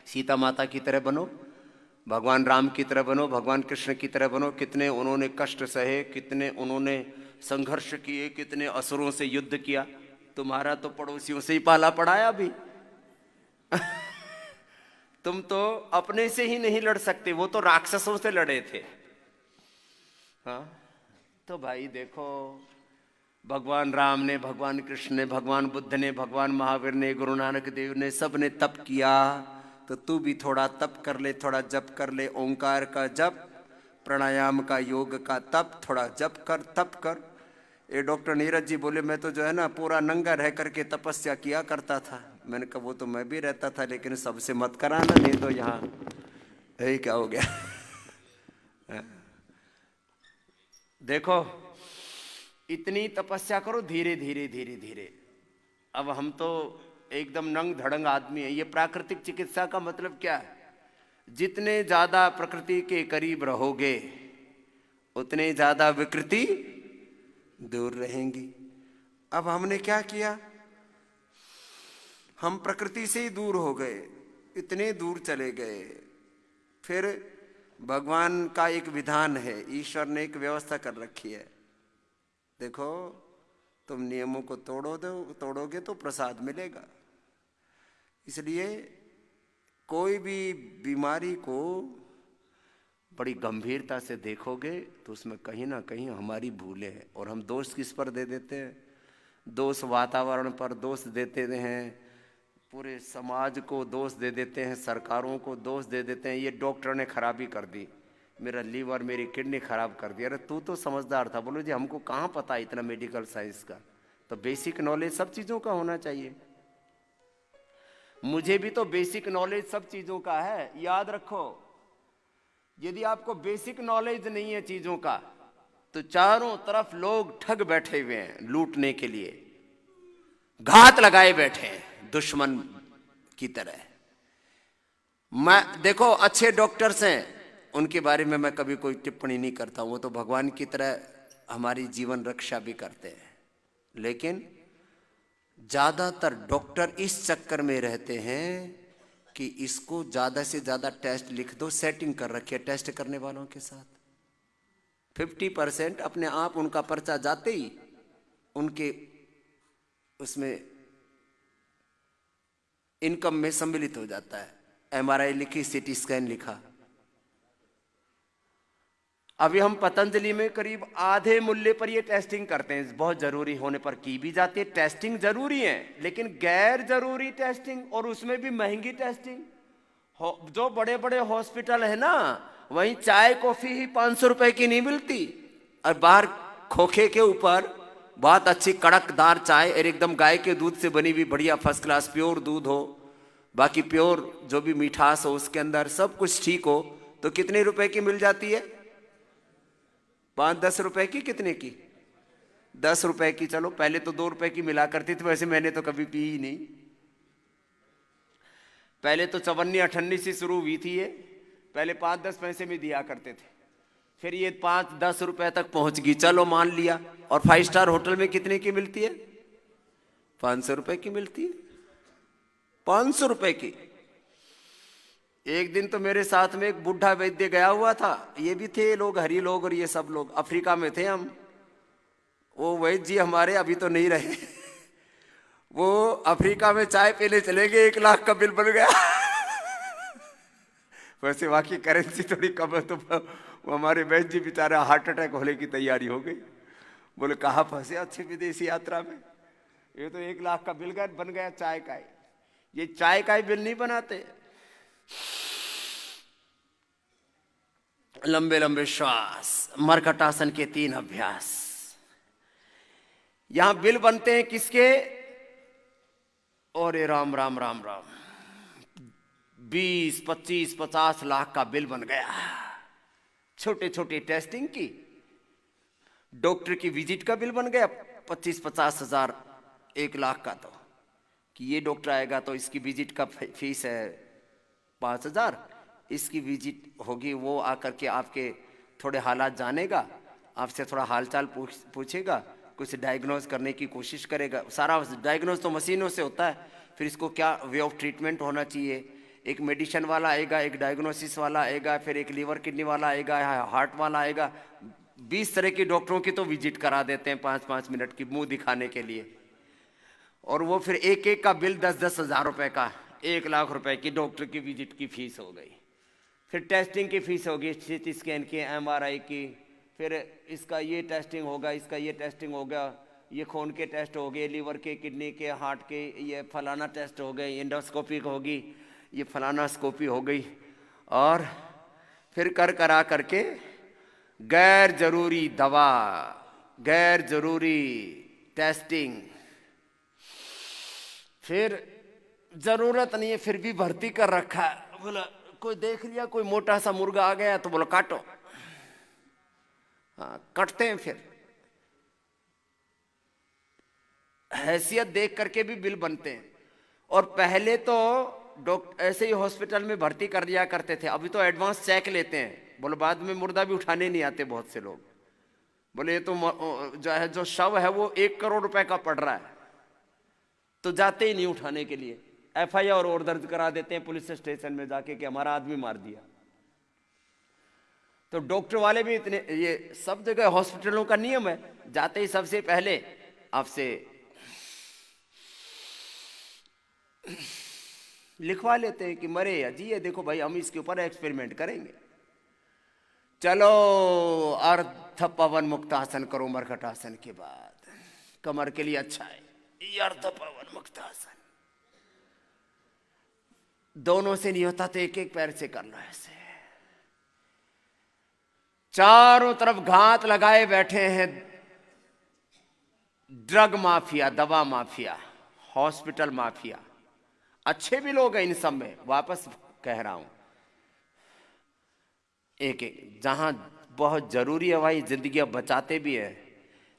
सीता माता की तरह बनो, भगवान राम की तरह बनो, भगवान कृष्ण की तरह बनो। कितने उन्होंने कष्ट सहे, कितने उन्होंने संघर्ष किए, कितने असुरों से युद्ध किया। तुम्हारा तो पड़ोसियों से ही पाला पड़ाया भी। तुम तो अपने से ही नहीं लड़ सकते, वो तो राक्षसों से लड़े थे। हाँ तो भाई देखो, भगवान राम ने, भगवान कृष्ण ने, भगवान बुद्ध ने, भगवान महावीर ने, गुरु नानक देव ने, सब ने तप किया। तो तू भी थोड़ा तप कर ले, थोड़ा जप कर ले। ओंकार का जप, प्राणायाम का, योग का तप, थोड़ा जप कर, तप कर। ये डॉक्टर नीरज जी बोले मैं तो जो है ना पूरा नंगा रह करके तपस्या किया करता था। मैंने कहा वो तो मैं भी रहता था, लेकिन सबसे मत कराना, नहीं तो यहाँ यही क्या हो गया। देखो, इतनी तपस्या करो, धीरे धीरे धीरे धीरे। अब हम तो एकदम नंग धड़ंग आदमी है। ये प्राकृतिक चिकित्सा का मतलब क्या है? जितने ज्यादा प्रकृति के करीब रहोगे उतने ज्यादा विकृति दूर रहेंगी। अब हमने क्या किया, हम प्रकृति से ही दूर हो गए, इतने दूर चले गए। फिर भगवान का एक विधान है, ईश्वर ने एक व्यवस्था कर रखी है। देखो, तुम नियमों को तोड़ोगे तो प्रसाद मिलेगा। इसलिए कोई भी बीमारी को बड़ी गंभीरता से देखोगे तो उसमें कहीं ना कहीं हमारी भूलें हैं। और हम दोष किस पर दे देते हैं? दोष वातावरण पर दोष देते हैं, पूरे समाज को दोष दे देते हैं, सरकारों को दोष दे देते हैं। ये डॉक्टर ने खराबी कर दी, मेरा लीवर मेरी किडनी खराब कर दी। अरे तू तो समझदार था। बोलो जी हमको कहाँ पता इतना मेडिकल साइंस का। तो बेसिक नॉलेज सब चीज़ों का होना चाहिए। मुझे भी तो बेसिक नॉलेज सब चीज़ों का है। याद रखो, यदि आपको बेसिक नॉलेज नहीं है चीज़ों का तो चारों तरफ लोग ठग बैठे हुए हैं, लूटने के लिए घात लगाए बैठे हैं दुश्मन की तरह। मैं देखो, अच्छे डॉक्टर्स हैं, उनके बारे में मैं कभी कोई टिप्पणी नहीं करता हूं। वो तो भगवान की तरह हमारी जीवन रक्षा भी करते हैं। लेकिन ज्यादातर डॉक्टर इस चक्कर में रहते हैं कि इसको ज्यादा से ज्यादा टेस्ट लिख दो। सेटिंग कर रखी है टेस्ट करने वालों के साथ। 50% अपने आप उनका पर्चा जाते ही उनके उसमें इनकम में सम्मिलित हो जाता है। MRI लिखी, CT स्कैन लिखा। अभी हम पतंजलि में करीब आधे मूल्य पर ये टेस्टिंग करते हैं। बहुत जरूरी होने पर की भी जाती है। टेस्टिंग जरूरी है, लेकिन गैर जरूरी टेस्टिंग, और उसमें भी महंगी टेस्टिंग। जो बड़े बड़े हॉस्पिटल है ना, वहीं चाय कॉफी ही 500 रुपए की नहीं मिलती, और बाहर खोखे के ऊपर बहुत अच्छी कड़कदार चाय और एकदम गाय के दूध से बनी हुई बढ़िया फर्स्ट क्लास प्योर दूध हो, बाकी प्योर जो भी मिठास हो उसके अंदर सब कुछ ठीक हो, तो कितने रुपए की मिल जाती है? 5-10 रुपए की। कितने की? 10 रुपए की। चलो, पहले तो 2 रुपए की मिला करती थी। वैसे मैंने तो कभी पी ही नहीं। पहले तो 54-58 से शुरू हुई थी ये। पहले 5-10 पैसे में दिया करते थे, फिर ये 5-10 रुपए तक पहुंच गई। चलो मान लिया। और 5 स्टार होटल में कितने की मिलती है? 500 रुपए की मिलती है। 500 रुपए की। एक दिन तो मेरे साथ में एक बुढ़ा वैद्य गया हुआ था। ये भी थे लोग, हरी लोग, और ये सब लोग अफ्रीका में थे हम। वो वैद्य जी हमारे अभी तो नहीं रहे। वो अफ्रीका में चाय पीने चले गए, 1 लाख का बिल बन गया। वैसे वाकई करेंसी थोड़ी कम है, तो वो हमारे वैद्य जी बेचारा हार्ट अटैक होने की तैयारी हो गई। बोले कहाँ फंसे अच्छे विदेशी यात्रा में, ये तो 1 लाख का बिल बन गया चाय का। ये चाय का ही बिल नहीं बनाते। लंबे लंबे श्वास, मरकटासन के 3 अभ्यास। यहां बिल बनते हैं किसके? और राम राम राम राम, 20, 25, 50 लाख का बिल बन गया। छोटे छोटे टेस्टिंग की। डॉक्टर की विजिट का बिल बन गया 25-50 हजार, 1 लाख का। तो कि ये डॉक्टर आएगा तो इसकी विजिट का फीस है 5,000। इसकी विजिट होगी, वो आकर के आपके थोड़े हालात जानेगा, आपसे थोड़ा हालचाल पूछेगा, कुछ डायग्नोज करने की कोशिश करेगा। सारा डायग्नोज तो मशीनों से होता है। फिर इसको क्या वे ऑफ ट्रीटमेंट होना चाहिए, एक मेडिसिन वाला आएगा, एक डायग्नोसिस वाला आएगा, फिर एक लीवर किडनी वाला आएगा, हार्ट वाला आएगा। 20 तरह के डॉक्टरों की तो विजिट करा देते हैं 5-5 मिनट की, मुंह दिखाने के लिए। और वो फिर एक एक का बिल 10-10 हजार रुपए का, 1 लाख रुपए की डॉक्टर की विजिट की फीस हो गई। फिर टेस्टिंग की फीस होगी, CT स्कैन की, MRI की, फिर इसका ये टेस्टिंग होगा, इसका ये टेस्टिंग होगा, ये खून के टेस्ट हो गए, लीवर के, किडनी के, हार्ट के, ये फलाना टेस्ट हो गए, एंडोस्कोपी होगी, ये फलाना स्कोपी हो गई। और फिर करा करके गैर जरूरी दवा, गैर जरूरी टेस्टिंग, फिर जरूरत नहीं है फिर भी भर्ती कर रखा है। बोला कोई देख लिया कोई मोटा सा मुर्गा आ गया तो बोला काटो। हाँ, कटते हैं फिर। हैसियत देख करके भी बिल बनते हैं। और पहले तो डॉक्टर ऐसे ही हॉस्पिटल में भर्ती कर दिया करते थे, अभी तो एडवांस चेक लेते हैं। बोले बाद में मुर्दा भी उठाने नहीं आते बहुत से लोग। बोले ये तो जो है जो शव है वो 1 करोड़ रुपए का पड़ रहा है, तो जाते ही नहीं उठाने के लिए। FIR और दर्ज करा देते हैं पुलिस स्टेशन में जाके कि हमारा आदमी मार दिया। तो डॉक्टर वाले भी इतने, ये सब जगह हॉस्पिटलों का नियम है, जाते ही सबसे पहले आपसे लिखवा लेते हैं कि मरे या जिए, देखो भाई हम इसके ऊपर एक्सपेरिमेंट करेंगे। चलो अर्ध पवन मुक्तासन करो मरकटासन के बाद, कमर के लिए अच्छा है ये अर्ध पवन मुक्तासन। दोनों से नहीं होता तो एक एक पैर से कर लो ऐसे। चारों तरफ घात लगाए बैठे हैं ड्रग माफिया, दवा माफिया, हॉस्पिटल माफिया। अच्छे भी लोग हैं इन सब में, वापस कह रहा हूं। एक एक जहां बहुत जरूरी है वही जिंदगी बचाते भी है,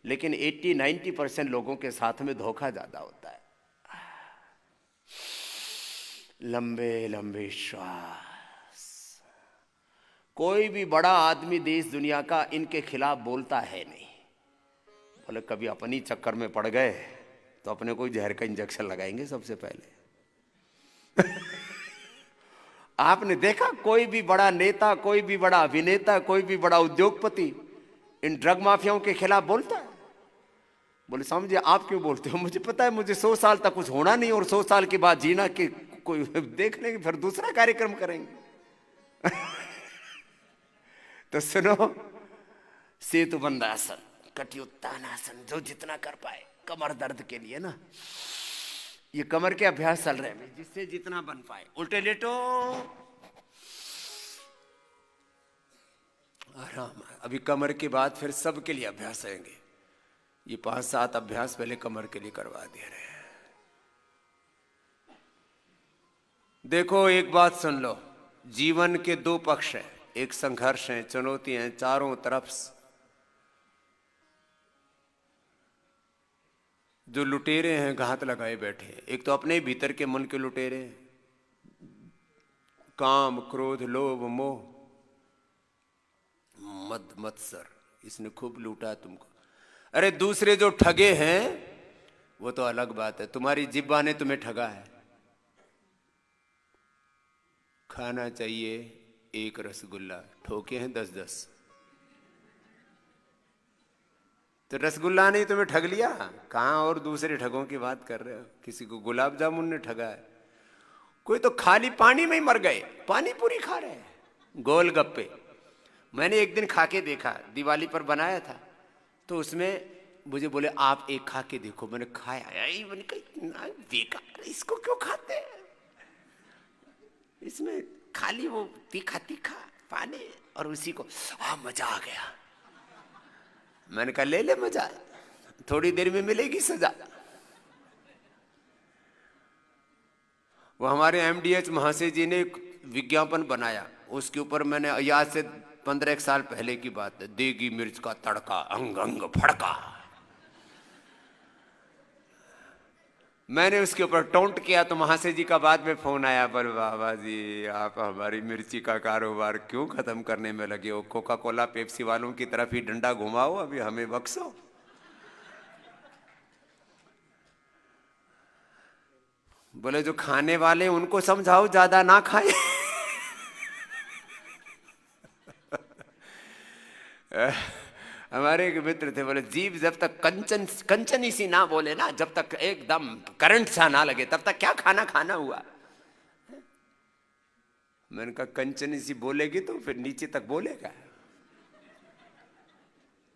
लेकिन 80-90% लोगों के साथ में धोखा ज्यादा होता है। लंबे लंबे श्वास। कोई भी बड़ा आदमी देश दुनिया का इनके खिलाफ बोलता है नहीं। बोले कभी अपनी चक्कर में पड़ गए तो अपने कोई जहर का इंजेक्शन लगाएंगे सबसे पहले। आपने देखा कोई भी बड़ा नेता, कोई भी बड़ा अभिनेता, कोई भी बड़ा उद्योगपति इन ड्रग माफियाओं के खिलाफ बोलता है? बोले समझे आप क्यों बोलते हो? मुझे पता है मुझे 100 साल तक कुछ होना नहीं और 100 साल के बाद जीना कि कोई देख लेंगे फिर दूसरा कार्यक्रम करेंगे। तो सुनो, सेतु बंधासन, कटियुत्तान आसन, जो जितना कर पाए कमर दर्द के लिए ना, ये कमर के अभ्यास चल रहे हैं जिससे जितना बन पाए। उल्टे लेटो, आराम। अभी कमर के बाद फिर सबके लिए अभ्यास आएंगे। ये 5-7 अभ्यास पहले कमर के लिए करवा दे रहे हैं। देखो एक बात सुन लो, जीवन के 2 पक्ष हैं, एक संघर्ष है, चुनौती है चारों तरफ। जो लुटेरे हैं घात लगाए बैठे हैं, एक तो अपने भीतर के मन के लुटेरे हैं, काम क्रोध लोभ मोह मद मत्सर, इसने खूब लूटा तुमको। अरे दूसरे जो ठगे हैं वो तो अलग बात है, तुम्हारी जिब्बा ने तुम्हें ठगा है। खाना चाहिए 1 रसगुल्ला, ठोके हैं 10-10। तो रसगुल्ला ने तुम्हें ठग लिया, कहां और दूसरे ठगों की बात कर रहे हो? किसी को गुलाब जामुन ने ठगा है, कोई तो खाली पानी में ही मर गए, पानी पूरी खा रहे हैं, गोलगप्पे। मैंने एक दिन खा के देखा, दिवाली पर बनाया था, तो उसमें मुझे बोले आप एक खा के देखो। मैंने खाया, मैंने कहा बेकार, इसको क्यों खाते हैं? इसमें खाली वो तीखा तीखा पानी और उसी को मजा आ गया। मैंने कहा ले ले मजा, थोड़ी देर में मिलेगी सजा। वो हमारे MDH महाशय जी ने एक विज्ञापन बनाया, उसके ऊपर मैंने आज से 15 साल पहले की बात है, देगी मिर्च का तड़का अंग अंग फड़का। मैंने उसके ऊपर टोंट किया तो महाशय जी का बाद में फोन आया, बोले बाबा जी आप हमारी मिर्ची का कारोबार क्यों खत्म करने में लगे हो? कोका कोला पेप्सी वालों की तरफ ही डंडा घुमाओ, अभी हमें बख्शो। बोले जो खाने वाले उनको समझाओ ज्यादा ना खाए। हमारे एक मित्र थे, बोले जीव जब तक कंचनी सी ना बोले ना, जब तक एकदम करंट सा ना लगे तब तक क्या खाना खाना हुआ। मैंने कहा कंचनी सी बोलेगी तो फिर नीचे तक बोलेगा।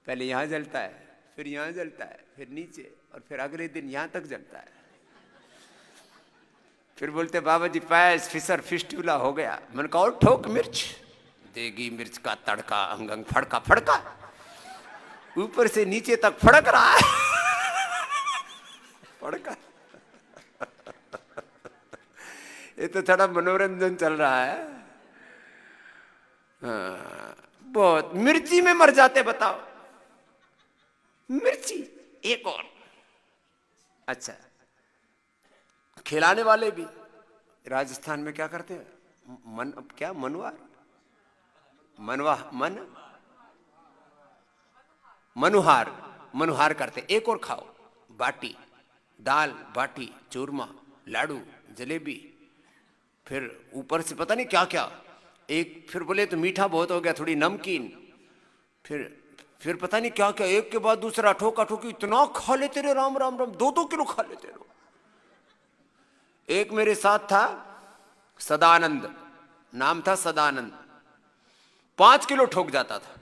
पहले यहां जलता है, फिर यहां जलता है, फिर नीचे, और फिर अगले दिन यहां तक जलता है। फिर बोलते बाबा जी पैस फिसर फिस्टूला हो गया। मैंने कहा और ठोक मिर्च, देगी मिर्च का तड़का अंग अंग फड़का फड़का, ऊपर से नीचे तक फड़क रहा है। फड़का। ये तो थोड़ा मनोरंजन चल रहा है। हाँ, बहुत मिर्ची में मर जाते, बताओ। मिर्ची। एक और, अच्छा, खिलाने वाले भी राजस्थान में क्या करते हैं, क्या मनुहार, मनुहार करते। एक और खाओ, बाटी, दाल बाटी, चूरमा, लाडू, जलेबी, फिर ऊपर से पता नहीं क्या क्या। एक फिर बोले तो मीठा बहुत हो गया, थोड़ी नमकीन, फिर पता नहीं क्या क्या, एक के बाद दूसरा, ठोका ठोकी, इतना खा लेते रहे, राम राम राम, 2-2 किलो खा लेते रहे। एक मेरे साथ था सदानंद, नाम था सदानंद, 5 किलो ठोक जाता था।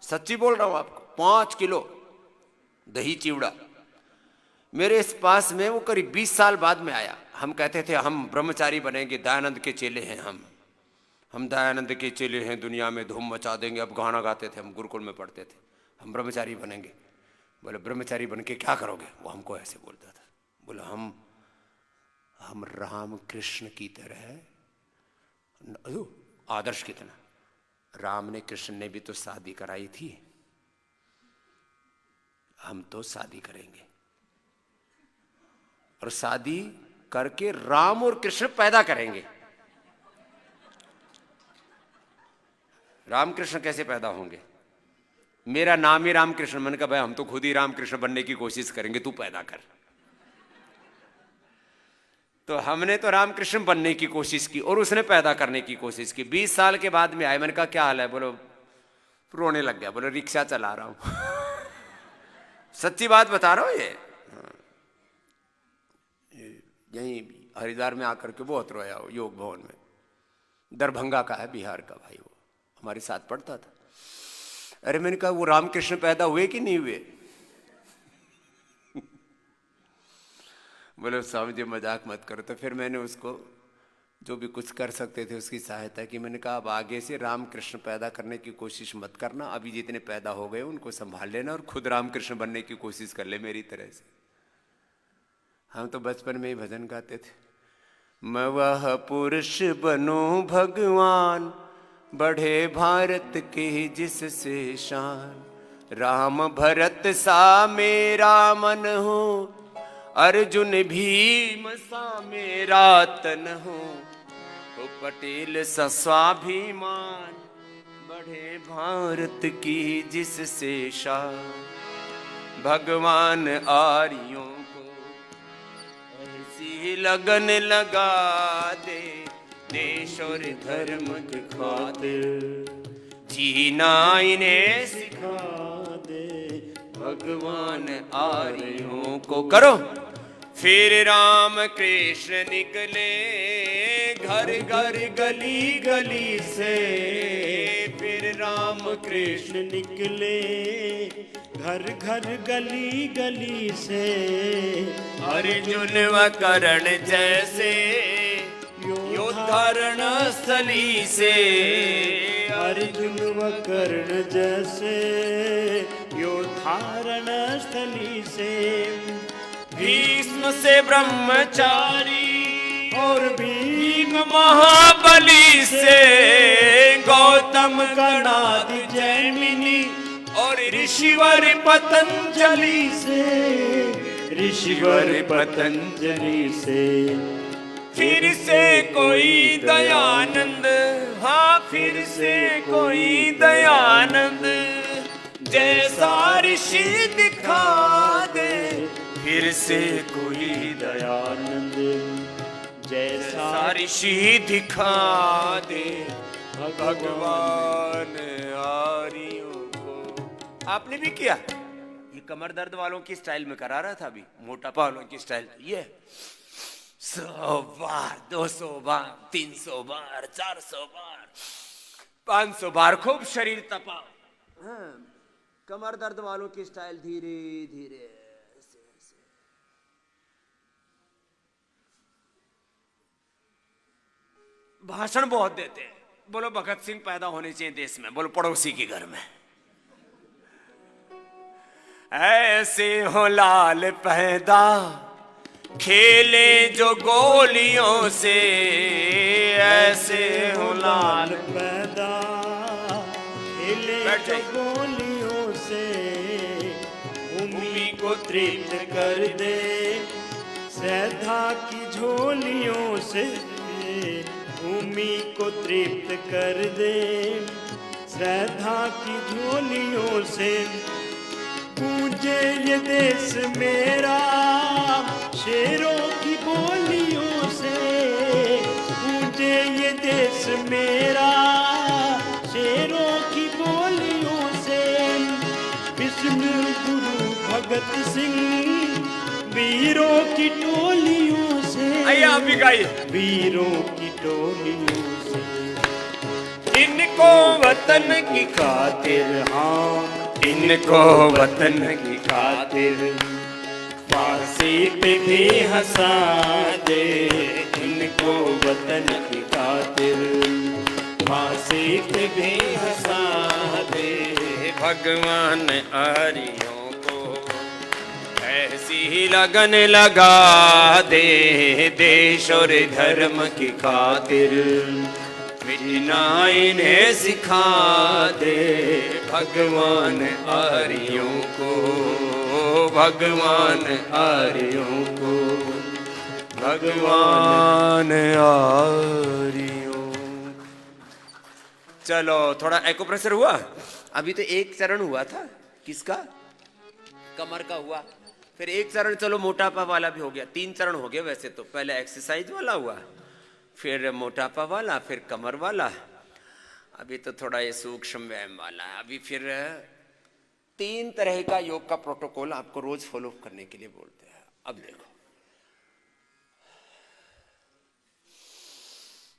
सच्ची बोल रहा हूं आपको, 5 किलो दही चिवड़ा। मेरे इस पास में वो करीब 20 साल बाद में आया। हम कहते थे हम ब्रह्मचारी बनेंगे, दयानंद के चेले हैं हम दयानंद के चेले हैं, दुनिया में धूम मचा देंगे। अब गाना गाते थे, हम गुरुकुल में पढ़ते थे, हम ब्रह्मचारी बनेंगे। बोले ब्रह्मचारी बन के क्या करोगे? वो हमको ऐसे बोलता था, बोला हम राम कृष्ण की तरह, आदर्श कितना, राम ने कृष्ण ने भी तो शादी कराई थी, हम तो शादी करेंगे और शादी करके राम और कृष्ण पैदा करेंगे। रामकृष्ण कैसे पैदा होंगे? मेरा नाम ही रामकृष्ण। मैंने कहा भाई हम तो खुद ही रामकृष्ण बनने की कोशिश करेंगे, तू पैदा कर। तो हमने तो रामकृष्ण बनने की कोशिश की और उसने पैदा करने की कोशिश की। 20 साल के बाद में आए, मैंने कहा क्या हाल है? बोलो, रोने लग गया, बोलो रिक्शा चला रहा हूं। सच्ची बात बता रहा हूं। ये यहीं हरिद्वार में आकर के बहुत रोया हो, योग भवन में। दरभंगा का है, बिहार का भाई, वो हमारे साथ पढ़ता था। अरे मैंने कहा वो रामकृष्ण पैदा हुए कि नहीं हुए? बोले स्वामी जी मजाक मत करो। तो फिर मैंने उसको जो भी कुछ कर सकते थे उसकी सहायता की। मैंने कहा अब आगे से रामकृष्ण पैदा करने की कोशिश मत करना, अभी जितने पैदा हो गए उनको संभाल लेना और खुद रामकृष्ण बनने की कोशिश कर ले मेरी तरह से। हम तो बचपन में ही भजन गाते थे, मैं वह पुरुष बनूं भगवान, बढ़े भारत के जिससे शान, राम भरत सा मेरा मन हो, अर्जुन भीम सा मेरा तन हो, तो पटेल सा स्वाभिमान, बढ़े भारत की जिससे शान, भगवान आर्यों को ऐसी लगन लगा दे, देश और धर्म के खातिर जीना इन्हें सिखा दे, भगवान आर्यों को। करो। फिर राम कृष्ण निकले घर घर गली गली से, फिर राम कृष्ण निकले घर घर गली गली से, अर्जुन व कर्ण जैसे योद्धारण स्थली से, अर्जुन व कर्ण जैसे योद्धारण स्थली से, भीष्म से ब्रह्मचारी और भीम महाबली से, गौतम गणादि जैमिनी और ऋषिवर पतंजलि से, ऋषिवर पतंजलि से, फिर से कोई दयानंद, हाँ फिर से कोई दयानंद जैसा ऋषि दिखा दे, फिर से कोई दयानंद जैसा ऋषि दिखा दे, भगवान आर्यों को। आपने भी किया? ये कमर दर्द वालों की स्टाइल में करा रहा था, अभी मोटापा वालों की स्टाइल। ये 100 बार, 200 बार, 300 बार, 400 बार, 500 बार खूब शरीर तपा। हाँ, कमर दर्द वालों की स्टाइल धीरे धीरे ऐसे ऐसे। भाषण बहुत देते हैं, बोलो भगत सिंह पैदा होने चाहिए देश में, बोलो पड़ोसी के घर में। ऐसे हो लाल पैदा खेले जो गोलियों से ऐसे हो लाल पैदा, खेले बैठ जो जाइए। गोलियों से भूमि को तृप्त कर दे, श्रद्धा की झोलियों से भूमि को तृप्त कर दे, श्रद्धा की झोलियों से गूंजे ये देश मेरा शेरों की बोलियों से, गूंजे ये देश मेरा शेरों की बोलियों से, विष्णु गुरु भगत सिंह वीरों की टोलियों से, आइए आप भी गाइए। वीरों की टोलियों से, इनको वतन की खातिर हाँ, इनको वतन की खातिर फांसी पे भी हंसा दे, इनको वतन की खातिर फांसी पे भी हंसा दे, भगवान आर्यों को ऐसी लगन लगा दे, देश और धर्म की खातिर मिटना इन्हें सिखा दे, भगवान आर्यों को, भगवान आर्यों को, भगवान आर्यों। चलो थोड़ा एक्यूप्रेशर हुआ। अभी तो एक चरण हुआ था, किसका? कमर का हुआ। फिर एक चरण चलो मोटापा वाला भी हो गया, 3 चरण हो गए वैसे तो। पहले एक्सरसाइज वाला हुआ, फिर मोटापा वाला, फिर कमर वाला, अभी तो थोड़ा ये सूक्ष्म व्यायाम वाला है। अभी फिर 3 तरह का योग का प्रोटोकॉल आपको रोज फॉलो करने के लिए बोलते हैं। अब देखो,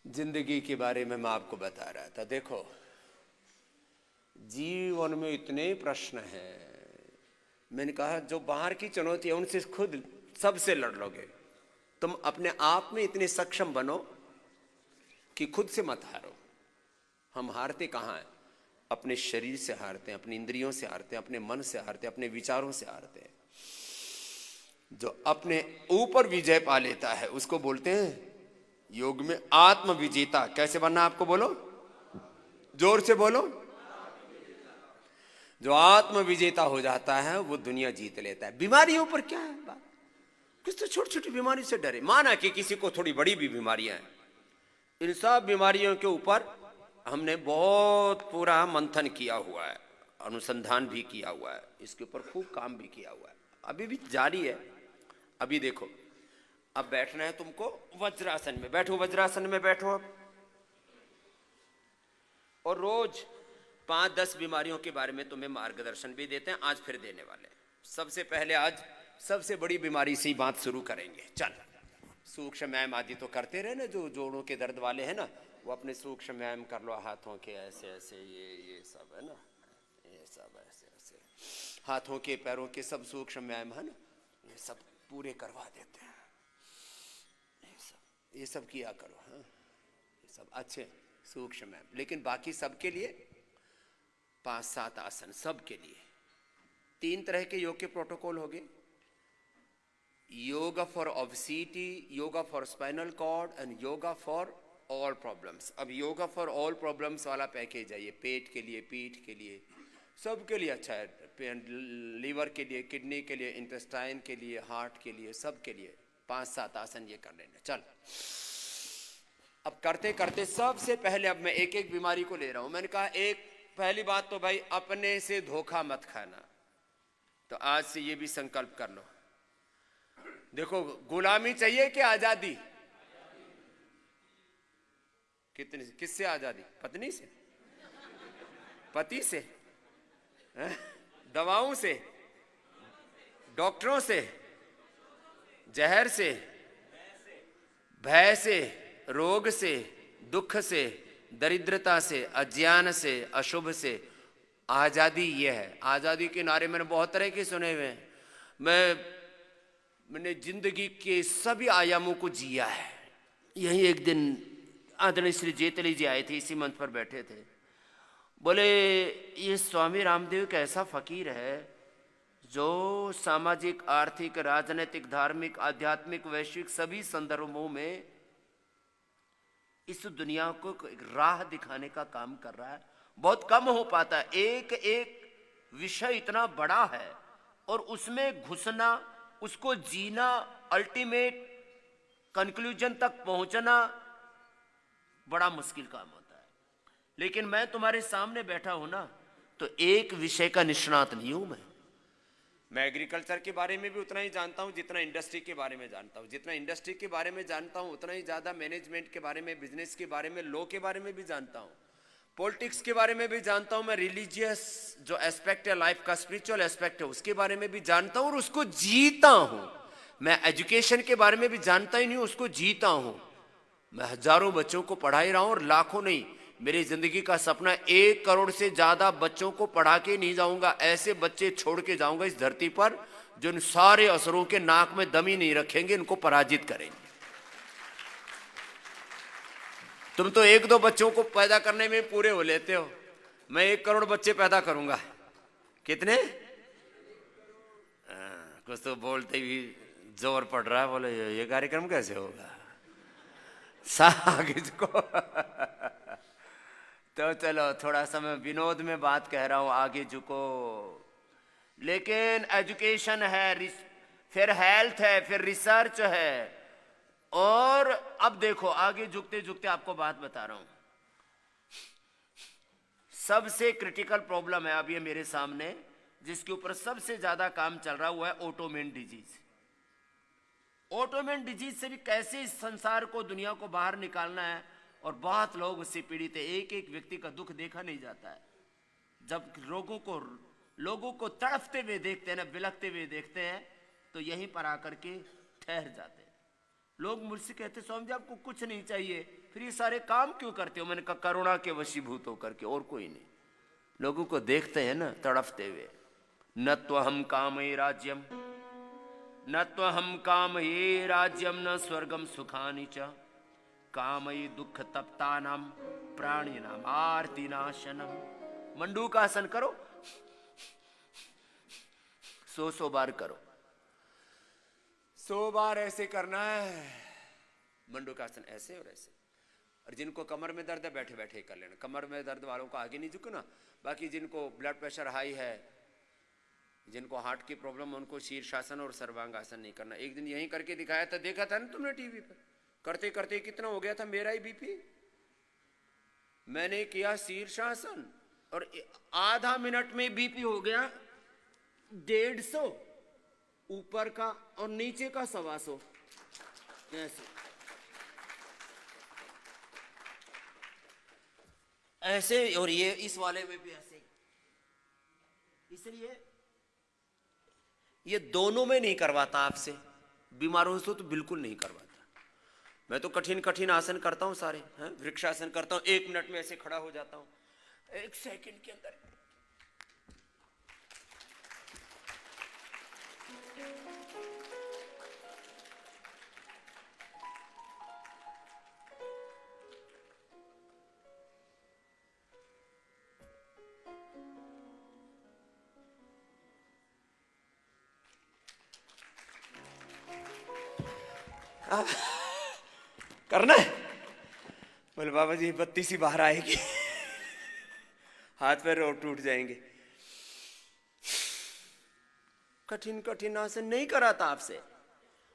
जिंदगी के बारे में मैं आपको बता रहा था। देखो, जीवन में इतने प्रश्न हैं, मैंने कहा जो बाहर की चुनौती है उनसे खुद सबसे लड़ लोगे। तुम अपने आप में इतने सक्षम बनो कि खुद से मत हारो। हम हारते कहाँ हैं? अपने शरीर से हारते हैं, अपनी इंद्रियों से हारते हैं, अपने मन से हारते हैं, अपने विचारों से हारते हैं। जो अपने ऊपर विजय पा लेता है उसको बोलते हैं योग में आत्म विजेता। कैसे बनना आपको बोलो, जोर से बोलो। जो आत्म विजेता हो जाता है वो दुनिया जीत लेता है। बीमारियों पर क्या है बात? किस तो छोटी छोटी बीमारी से डरे। माना कि किसी को थोड़ी बड़ी भी बीमारियां हैं, इन सब बीमारियों के ऊपर हमने बहुत पूरा मंथन किया हुआ है, अनुसंधान भी किया हुआ है, इसके ऊपर खूब काम भी किया हुआ है, अभी भी जारी है। अभी देखो, अब बैठना है तुमको वज्रासन में। बैठो, वज्रासन में बैठो अब। और रोज 5-10 बीमारियों के बारे में तुम्हें मार्गदर्शन भी देते हैं, आज फिर देने वाले। सबसे पहले आज सबसे बड़ी बीमारी से ही बात शुरू करेंगे। चल, सूक्ष्म व्यायाम आदि तो करते रहे ना, जो जोड़ों के दर्द वाले हैं ना, वो अपने सूक्ष्म व्यायाम कर लो, हाथों के ऐसे ऐसे, ये सब है ना, ये सब ऐसे ऐसे, हाथों के पैरों के सब सूक्ष्म व्यायाम है ना, ये सब पूरे करवा देते हैं। ये सब किया करो, हाँ, ये सब अच्छे सूक्ष्म व्यायाम। लेकिन बाकी सबके लिए 5-7 आसन, सबके लिए 3 तरह के योग के प्रोटोकॉल हो गए। Yoga for obesity, yoga for spinal cord and yoga for all problems. अब योगा फॉर ऑल प्रॉब्लम्स वाला पैकेज है ये, पेट के लिए, पीठ के लिए, सबके लिए अच्छा है। लीवर के लिए, किडनी के लिए, इंटेस्टाइन के लिए, हार्ट के लिए, सब के लिए 5-7 आसन ये कर लेना। चल, अब करते करते सबसे पहले अब मैं एक एक बीमारी को ले रहा हूं। मैंने कहा एक पहली बात तो भाई, अपने से धोखा मत खाना। तो आज से ये भी संकल्प कर लो। देखो, गुलामी चाहिए कि आजादी? कितनी, किससे आजादी? पत्नी से, पति से, दवाओं से, डॉक्टरों से, जहर से, भय से, रोग से, दुख से, दरिद्रता से, अज्ञान से, अशुभ से। आजादी ये है। आजादी के नारे मैंने बहुत तरह के सुने हुए हैं। मैंने जिंदगी के सभी आयामों को जिया है। यही एक दिन आदरणीय श्री जेतली जी आए थे, इसी मंच पर बैठे थे। बोले, ये स्वामी रामदेव का ऐसा फकीर है जो सामाजिक, आर्थिक, राजनीतिक, धार्मिक, आध्यात्मिक, वैश्विक सभी संदर्भों में इस दुनिया को एक राह दिखाने का काम कर रहा है। बहुत कम हो पाता है। एक एक विषय इतना बड़ा है और उसमें घुसना, उसको जीना, अल्टीमेट कंक्लूजन तक पहुंचना बड़ा मुश्किल काम होता है। लेकिन मैं तुम्हारे सामने बैठा हूं ना, तो एक विषय का निष्णात नहीं हूं मैं एग्रीकल्चर के बारे में भी उतना ही जानता हूं जितना इंडस्ट्री के बारे में जानता हूं। जितना इंडस्ट्री के बारे में जानता हूं उतना ही ज्यादा मैनेजमेंट के बारे में, बिजनेस के बारे में, लॉ के बारे में भी जानता हूं, पॉलिटिक्स के बारे में भी जानता हूं। मैं रिलीजियस जो एस्पेक्ट है लाइफ का, स्पिरिचुअल एस्पेक्ट है, उसके बारे में भी जानता हूं और उसको जीता हूं। मैं एजुकेशन के बारे में भी जानता ही नहीं हूं, उसको जीता हूं। मैं हजारों बच्चों को पढ़ा ही रहा हूं और लाखों नहीं। मेरी जिंदगी का सपना 1 करोड़ से ज्यादा बच्चों को पढ़ा के नहीं जाऊंगा। ऐसे बच्चे छोड़ के जाऊंगा इस धरती पर जो इन सारे असरों के नाक में दम ही नहीं रखेंगे, इनको पराजित करेंगे। तुम तो 1-2 बच्चों को पैदा करने में पूरे हो लेते हो, मैं 1 करोड़ बच्चे पैदा करूंगा। कितने? कुछ तो बोलते ही जोर पड़ रहा है, बोले ये कार्यक्रम कैसे होगा सागिज को तो चलो थोड़ा सा मैं विनोद में बात कह रहा हूं, आगे झुको। लेकिन एजुकेशन है, फिर हेल्थ है, फिर रिसर्च है, और अब देखो आगे झुकते झुकते आपको बात बता रहा हूं। सबसे क्रिटिकल प्रॉब्लम है अब ये मेरे सामने, जिसके ऊपर सबसे ज्यादा काम चल रहा हुआ है, ऑटोइम्यून डिजीज। ऑटोइम्यून डिजीज से भी कैसे इस संसार को, दुनिया को बाहर निकालना है, और बहुत लोग उससे पीड़ित है। एक एक व्यक्ति का दुख देखा नहीं जाता है। जब लोगों को तड़फते हुए देखते हैं ना, बिलखते हुए देखते हैं, तो यहीं पर आकर के ठहर जाते हैं। लोग मुझसे कहते स्वामी जी आपको कुछ नहीं चाहिए, फिर ये सारे काम क्यों करते हो? मैंने कहा करुणा के वशीभूत होकर के, और कोई नहीं। लोगों को देखते हैं ना तड़फते हुए। न त्वहम कामये राज्यम, न त्वहम कामये राज्यम, न स्वर्गम सुखानि च, कामये दुख तप्तानाम प्राणिनाम आर्ति नाशनम। मंडूकासन करो, 100 बार करो, 100 बार ऐसे करना है मंडूकासन, ऐसे और ऐसे। और जिनको कमर में दर्द है बैठे बैठे कर लेना। कमर में दर्द वालों को आगे नहीं झुकना। बाकी जिनको ब्लड प्रेशर हाई है, जिनको हार्ट की प्रॉब्लम है, उनको शीर्षासन और सर्वांगासन नहीं करना। एक दिन यहीं करके दिखाया था, देखा था ना तुमने टीवी पर। करते करते कितना हो गया था मेरा ही बीपी। मैंने किया शीर्षासन और आधा मिनट में बीपी हो गया 150, ऊपर का और नीचे का 125। ऐसे और ये इस वाले में भी ऐसे। इसलिए ये दोनों में नहीं करवाता आपसे, बीमारों से तो बिल्कुल नहीं करवाता। मैं तो कठिन कठिन आसन करता हूं सारे, वृक्षासन करता हूं, 1 मिनट में ऐसे खड़ा हो जाता हूं, 1 सेकंड के अंदर। करना है? बोले बाबा जी बत्ती सी बाहर आएगी हाथ पैर और टूट जाएंगे। कठिन कठिन आसन नहीं कराता आपसे,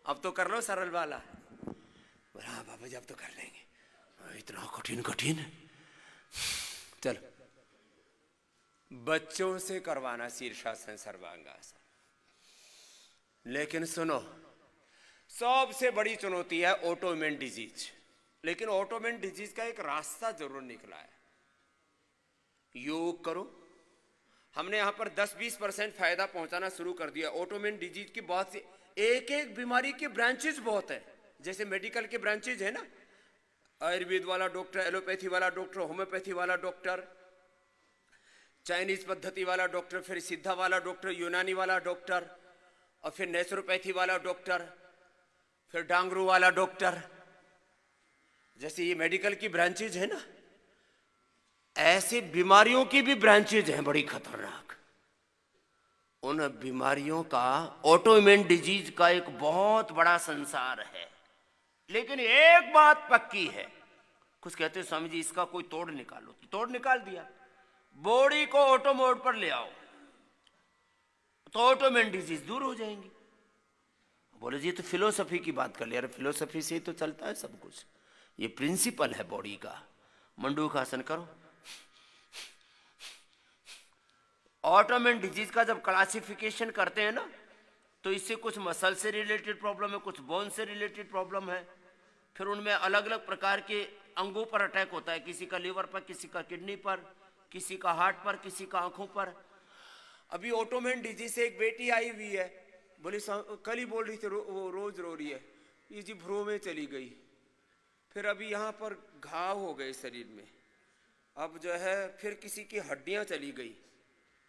अब तो कर लो सरल वाला। बोले हाँ बाबा जी अब तो कर लेंगे, इतना कठिन कठिन। चलो बच्चों से करवाना शीर्षासन सर्वांगासन। लेकिन सुनो, सबसे बड़ी चुनौती है ऑटोइम्यून डिजीज। लेकिन ऑटोइम्यून डिजीज का एक रास्ता जरूर निकला है। योग करो। हमने यहां पर 10-20% फायदा पहुंचाना शुरू कर दिया। ऑटोइम्यून डिजीज की बहुत सी, एक एक बीमारी के ब्रांचेस बहुत है। जैसे मेडिकल के ब्रांचेज है ना, आयुर्वेद वाला डॉक्टर, एलोपैथी वाला डॉक्टर, होम्योपैथी वाला डॉक्टर, चाइनीज पद्धति वाला डॉक्टर, फिर सिद्धा वाला डॉक्टर, यूनानी वाला डॉक्टर, और फिर नेचुरोपैथी वाला डॉक्टर, फिर डांगरू वाला डॉक्टर। जैसे ये मेडिकल की ब्रांचेज है ना, ऐसे बीमारियों की भी ब्रांचेज हैं बड़ी खतरनाक। उन बीमारियों का, ऑटोइम्यून डिजीज का एक बहुत बड़ा संसार है। लेकिन एक बात पक्की है, कुछ कहते हैं स्वामी जी इसका कोई तोड़ निकालो, तो तोड़ निकाल दिया। बॉडी को ऑटो मोड पर ले आओ तो ऑटोइम्यून डिजीज दूर हो जाएंगी। बोले जी तो फिलोसफी की बात कर ले। यार फिलोसफी से ही तो चलता है सब कुछ, ये प्रिंसिपल है बॉडी का। मंडूकासन करो। ऑटोइम्यून डिजीज का जब क्लासिफिकेशन करते हैं ना, तो इससे कुछ मसल से रिलेटेड प्रॉब्लम है, कुछ बोन से रिलेटेड प्रॉब्लम है, फिर उनमें अलग अलग प्रकार के अंगों पर अटैक होता है, किसी का लिवर पर, किसी का किडनी पर, किसी का हार्ट पर, किसी का आंखों पर। अभी ऑटोइम्यून डिजीज से एक बेटी आई हुई है, बोली कल ही बोल रही थी वो रोज रो रही है, ये जी भ्रू में चली गई, फिर अभी यहाँ पर घाव हो गए शरीर में, अब जो है फिर किसी की हड्डियाँ चली गई,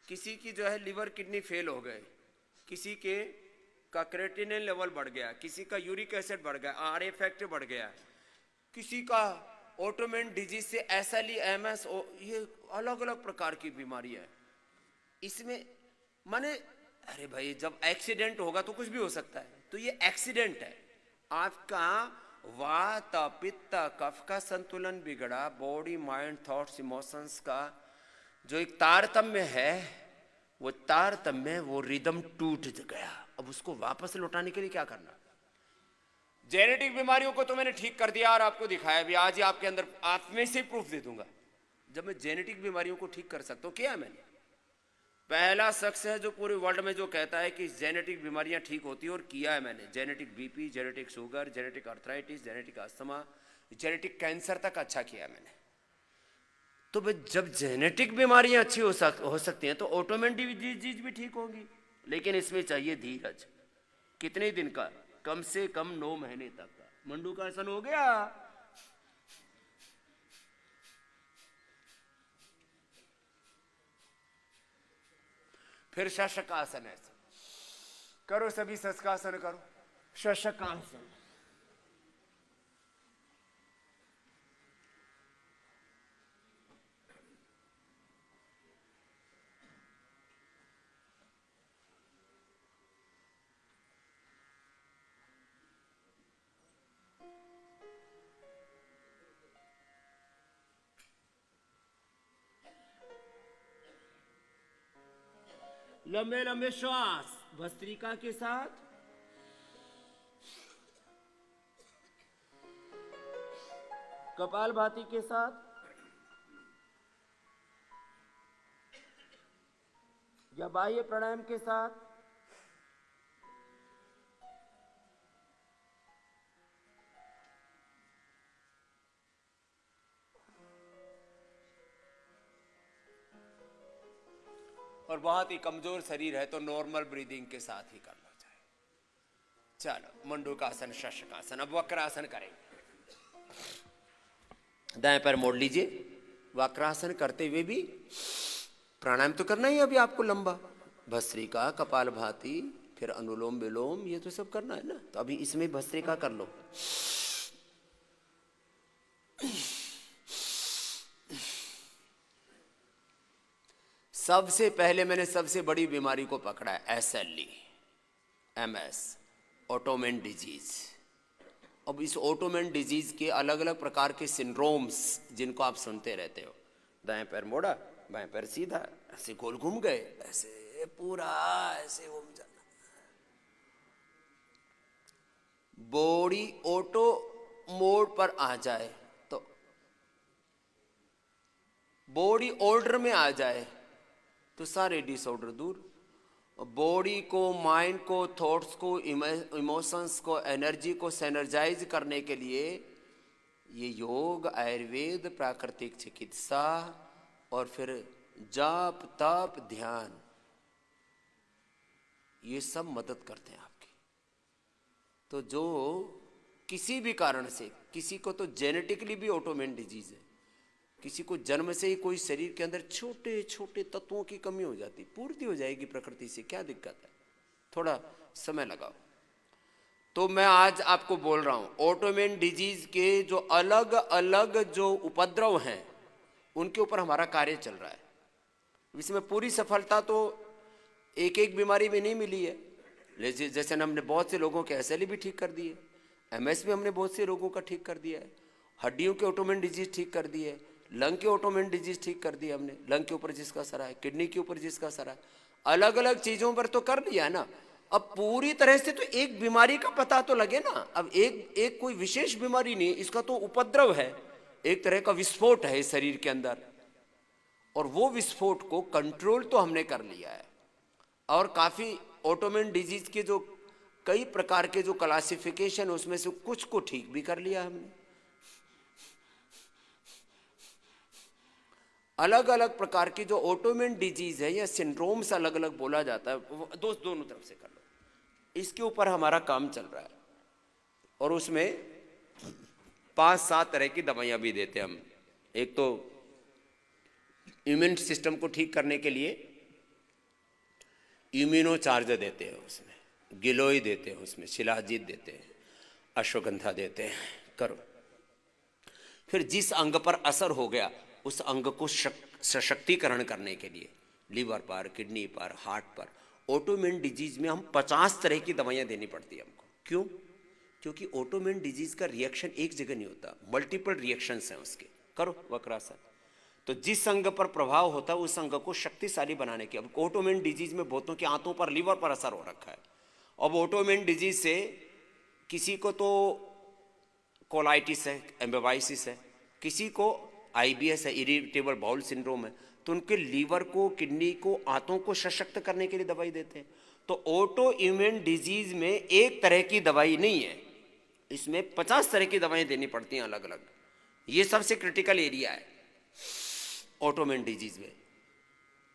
किसी की जो है लिवर किडनी फेल हो गए, किसी के का क्रेटिनिन लेवल बढ़ गया, किसी का यूरिक एसिड बढ़ गया, आर फैक्टर बढ़ गया, किसी का ऑटोइम्यून डिजीज से SLE MS, ये अलग अलग प्रकार की बीमारियां है। इसमें माने अरे भाई जब एक्सीडेंट होगा तो कुछ भी हो सकता है, तो ये एक्सीडेंट है। आपका वात पित्त कफ का संतुलन बिगड़ा, बॉडी माइंड थॉट्स इमोशंस का जो एक तारतम्य है, वो तारतम्य, वो रिदम टूट गया। अब उसको वापस लौटाने के लिए क्या करना? जेनेटिक बीमारियों को तो मैंने ठीक कर दिया और आपको दिखाया भी, आज ही आपके अंदर आप में से प्रूफ दे दूंगा। जब मैं जेनेटिक बीमारियों को ठीक कर सकता हूँ, क्या मैंने पहला शख्स है जो पूरे वर्ल्ड में जो कहता है कि जेनेटिक बीमारियां ठीक होती है, और किया है मैंने। Genetic BP, genetic sugar, genetic arthritis, genetic asthma, genetic cancer तक अच्छा किया मैंने। तो जब जेनेटिक बीमारियां अच्छी हो सकती हैं तो ऑटोइम्यून डिजीज भी ठीक होंगी। लेकिन इसमें चाहिए धीरज। कितने दिन का? कम से कम 9 महीने तक का। मंडूकासन हो गया, फिर शशकासन है, करो सभी शशकासन करो। शशकासन, लंबे लंबे श्वास भस्त्रिका के साथ, कपालभाति के साथ, या बाह्य प्राणायाम के साथ। और बहुत ही कमजोर शरीर है तो नॉर्मल ब्रीदिंग के साथ ही कर लो जाए। चलो मंडूकासन, शशकासन। अब वक्रासन करेंगे। दाएं पैर मोड़ लीजिए। वक्रासन करते हुए भी प्राणायाम तो करना ही अभी आपको लंबा, भस्त्रिका, कपालभाति, फिर अनुलोम विलोम, ये तो सब करना है ना। तो अभी इसमें भस्त्रिका कर लो। सबसे पहले मैंने सबसे बड़ी बीमारी को पकड़ा है, SLE MS, ऑटोइम्यून डिजीज। अब इस ऑटोइम्यून डिजीज के अलग अलग प्रकार के सिंड्रोम्स जिनको आप सुनते रहते हो। दाएं पैर मोड़ा, बाएं पैर सीधा, ऐसे गोल घूम गए, ऐसे पूरा ऐसे घूम जाना। बॉडी ऑटो मोड पर आ जाए तो, बॉडी ऑर्डर में आ जाए तो सारे डिसऑर्डर दूर। बॉडी को, माइंड को, थॉट्स को, इमोशंस को, एनर्जी को सेनर्जाइज करने के लिए ये योग, आयुर्वेद, प्राकृतिक चिकित्सा और फिर जाप, तप, ध्यान, ये सब मदद करते हैं आपकी। तो जो किसी भी कारण से, किसी को तो जेनेटिकली भी ऑटोइम्यून डिजीज है, किसी को जन्म से ही कोई शरीर के अंदर छोटे छोटे तत्वों की कमी हो जाती, पूर्ति हो जाएगी प्रकृति से, क्या दिक्कत है, थोड़ा समय लगाओ। तो मैं आज आपको बोल रहा हूं ऑटोइम्यून डिजीज के जो अलग अलग जो उपद्रव हैं उनके ऊपर हमारा कार्य चल रहा है। इसमें पूरी सफलता तो एक एक बीमारी में नहीं मिली है। जैसे हमने बहुत से लोगों के एसएलई भी ठीक कर दिए, एमएस भी हमने बहुत से लोगों का ठीक कर दिया है, हड्डियों के ऑटोइम्यून डिजीज ठीक कर दी है, लंग के ऑटोइम्यून डिजीज ठीक कर दी हमने, लंग के ऊपर जिसका असर है, किडनी के ऊपर जिसका असर है, अलग अलग चीजों पर तो कर लिया है ना। अब पूरी तरह से तो एक बीमारी का पता तो लगे ना। अब एक कोई विशेष बीमारी नहीं, इसका तो उपद्रव है, एक तरह का विस्फोट है इस शरीर के अंदर, और वो विस्फोट को कंट्रोल तो हमने कर लिया है। और काफी ऑटोइम्यून डिजीज के जो कई प्रकार के जो क्लासिफिकेशन, उसमें से कुछ को ठीक भी कर लिया हमने। अलग अलग प्रकार की जो ऑटोइम्यून डिजीज है या सिंड्रोम्स अलग अलग बोला जाता है, दोनों तरफ से कर लो, इसके ऊपर हमारा काम चल रहा है। और उसमें 5-7 तरह की दवाइयां भी देते हैं हम। एक तो इम्यून सिस्टम को ठीक करने के लिए इम्यूनो चार्ज देते हैं, उसमें गिलोय देते हैं, उसमें शिलाजीत देते हैं, अश्वगंधा देते हैं, करो। फिर जिस अंग पर असर हो गया उस अंग को सशक्तिकरण करने के लिए लीवर पर, किडनी पर, हार्ट पर, ऑटोइम्यून डिजीज में हम 50 तरह की दवाइयां देनी पड़ती है हमको। क्यों? क्योंकि ऑटोइम्यून डिजीज का रिएक्शन एक जगह नहीं होता, मल्टीपल रिएक्शंस हैं उसके। करो वक्रासन। तो जिस अंग पर प्रभाव होता है उस अंग को शक्तिशाली बनाने की। अब ऑटोइम्यून डिजीज में बहुतों के आंतों पर, लीवर पर असर हो रखा है। अब ऑटोइम्यून डिजीज से किसी को तो कोलाइटिस है, एम्बेबाइसिस है, किसी को आईबीएस है, इरिटेबल बाउल सिंड्रोम है, तो उनके लीवर को, किडनी को, आंतों को सशक्त करने के लिए दवाई देते हैं। तो ऑटो इम्यून डिजीज में एक तरह की दवाई नहीं है, इसमें 50 तरह की दवाएं देनी पड़ती हैं अलग अलग। ये सबसे क्रिटिकल एरिया है ऑटोइम्यून डिजीज में।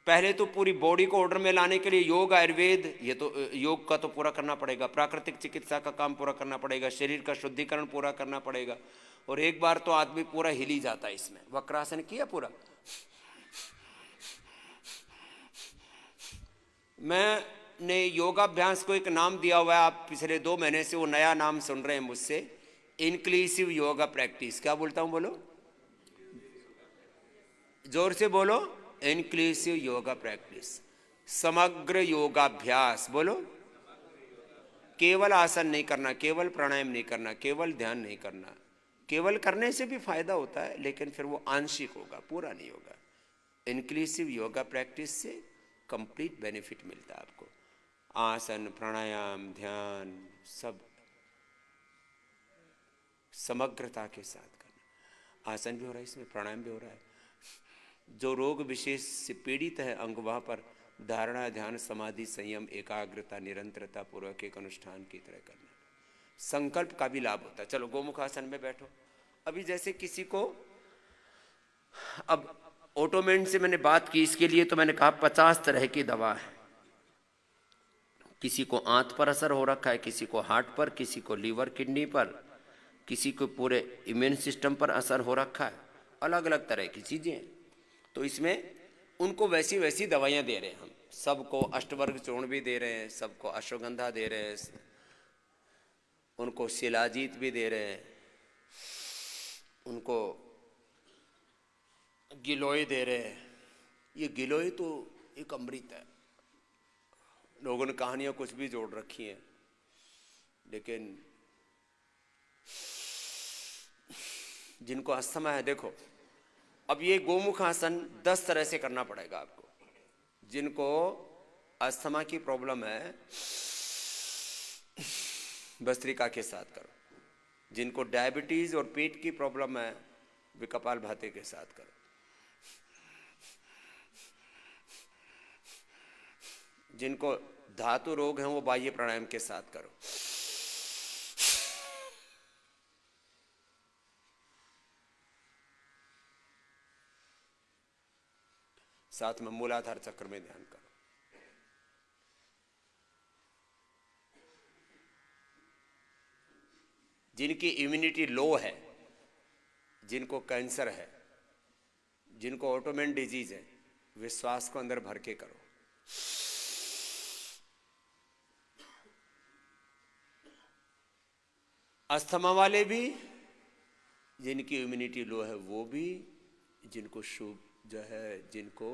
पहले तो पूरी बॉडी को ऑर्डर में लाने के लिए योग, आयुर्वेद, ये तो योग का तो पूरा करना पड़ेगा, प्राकृतिक चिकित्सा का काम पूरा करना पड़ेगा, शरीर का शुद्धिकरण पूरा करना पड़ेगा। और एक बार तो आदमी पूरा हिल ही जाता है इसमें। वक्रासन किया पूरा। मैंने योगाभ्यास को एक नाम दिया हुआ है, आप पिछले 2 महीने से वो नया नाम सुन रहे हैं मुझसे, इंक्लूसिव योगा प्रैक्टिस। क्या बोलता हूं? बोलो जोर से बोलो। इंक्लूसिव योगा प्रैक्टिस, समग्र योगाभ्यास। बोलो, केवल आसन नहीं करना, केवल प्राणायाम नहीं करना, केवल ध्यान नहीं करना। केवल करने से भी फायदा होता है, लेकिन फिर वो आंशिक होगा, पूरा नहीं होगा। इंक्लूसिव योगा प्रैक्टिस से कंप्लीट बेनिफिट मिलता है आपको। आसन, प्राणायाम, ध्यान सब समग्रता के साथ करना। आसन भी हो रहा है इसमें, प्राणायाम भी हो रहा है। जो रोग विशेष से पीड़ित है अंग, वहाँ पर धारणा, ध्यान, समाधि, संयम, एकाग्रता, निरंतरता पूर्वक एक अनुष्ठान की तरह करना। संकल्प का भी लाभ होता है। चलो गोमुख आसन में बैठो। अभी जैसे किसी को, अब ऑटोइम्यून से मैंने बात की, इसके लिए तो मैंने कहा 50 तरह की दवा है। किसी को आंत पर असर हो रखा है, किसी को हार्ट पर, किसी को लीवर, किडनी पर, किसी को पूरे इम्यून सिस्टम पर असर हो रखा है। अलग अलग तरह की चीजें हैं। तो इसमें उनको वैसी वैसी दवाइयां दे रहे हैं हम। सबको अष्टवर्ग चूर्ण भी दे रहे हैं, सबको अश्वगंधा दे रहे हैं, उनको शिलाजीत भी दे रहे हैं, उनको गिलोय दे रहे हैं। ये गिलोय तो एक अमृत है। लोगों ने कहानियां कुछ भी जोड़ रखी हैं, लेकिन जिनको अस्थमा है, देखो अब ये गोमुख आसन 10 तरह से करना पड़ेगा आपको। जिनको अस्थमा की प्रॉब्लम है भस्त्रिका के साथ करो। जिनको डायबिटीज और पेट की प्रॉब्लम है वे कपालभाति के साथ करो। जिनको धातु रोग हैं वो बाह्य प्राणायाम के साथ करो। साथ में मूलाधार चक्र में ध्यान करो। जिनकी इम्यूनिटी लो है, जिनको कैंसर है, जिनको ऑटोइम्यून डिजीज है, वे श्वास को अंदर भर के करो। अस्थमा वाले भी, जिनकी इम्यूनिटी लो है वो भी, जिनको शुभ जो है, जिनको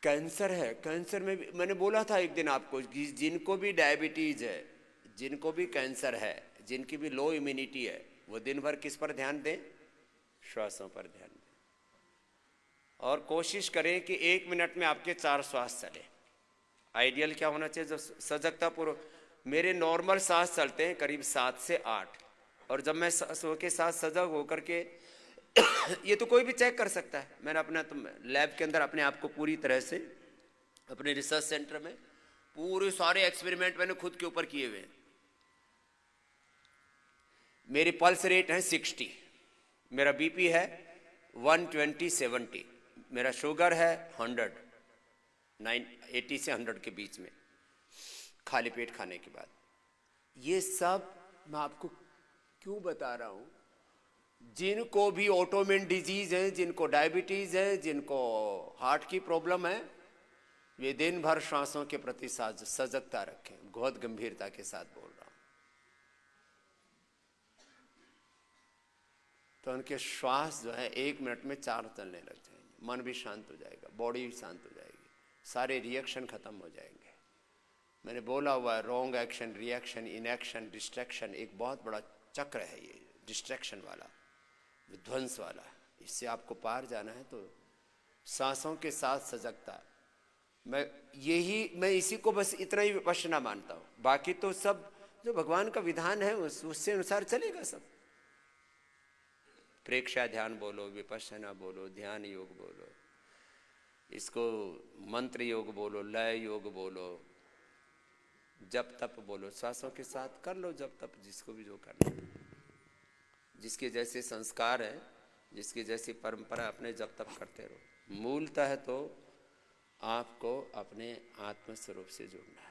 कैंसर है, कैंसर में भी मैंने बोला था एक दिन आपको कि जिनको भी डायबिटीज है, जिनको भी कैंसर है, जिनकी भी लो इम्यूनिटी है, वो दिन भर किस पर ध्यान दें? श्वासों पर ध्यान दें। और कोशिश करें कि 1 मिनट में आपके 4 श्वास चले। आइडियल क्या होना चाहिए? जो सजगता पूर्वक, मेरे नॉर्मल सांस चलते हैं करीब 7 से 8, और जब मैं सो के साथ सजग होकर के ये तो कोई भी चेक कर सकता है। मैंने अपना लैब के अंदर अपने आप को पूरी तरह से, अपने रिसर्च सेंटर में पूरे सारे एक्सपेरिमेंट मैंने खुद के ऊपर किए हुए हैं। मेरी पल्स रेट है 60, मेरा बीपी है 120/70, मेरा शुगर है 100, 80 से 100 के बीच में, खाली पेट खाने के बाद। ये सब मैं आपको क्यों बता रहा हूं? जिनको भी ऑटोइम्यून डिजीज है, जिनको डायबिटीज है, जिनको हार्ट की प्रॉब्लम है, वे दिन भर श्वासों के प्रति सजगता रखें। बहुत गंभीरता के साथ बोल रहा हूं। तो उनके श्वास जो है 1 मिनट में 4 चलने लग जाएंगे, मन भी शांत हो जाएगा, बॉडी भी शांत हो जाएगी, सारे रिएक्शन खत्म हो जाएंगे। मैंने बोला हुआ है, wrong action, reaction, inaction, distraction, एक बहुत बड़ा चक्र है ये, डिस्ट्रैक्शन वाला, विध्वंस वाला। इससे आपको पार जाना है तो सांसों के साथ सजगता। मैं इसी को बस इतना ही विपश्यना मानता हूँ। बाकी तो सब जो भगवान का विधान है उससे अनुसार चलेगा सब। प्रेक्षा ध्यान बोलो, विपश्यना बोलो, ध्यान योग बोलो, इसको मंत्र योग बोलो, लय योग बोलो, जप तप बोलो, श्वासों के साथ कर लो जप तप, जिसको भी जो करना है, जिसके जैसे संस्कार है, जिसकी जैसी परंपरा, अपने जप तप करते रहो। मूलतः तो आपको अपने आत्म स्वरूप से जुड़ना है।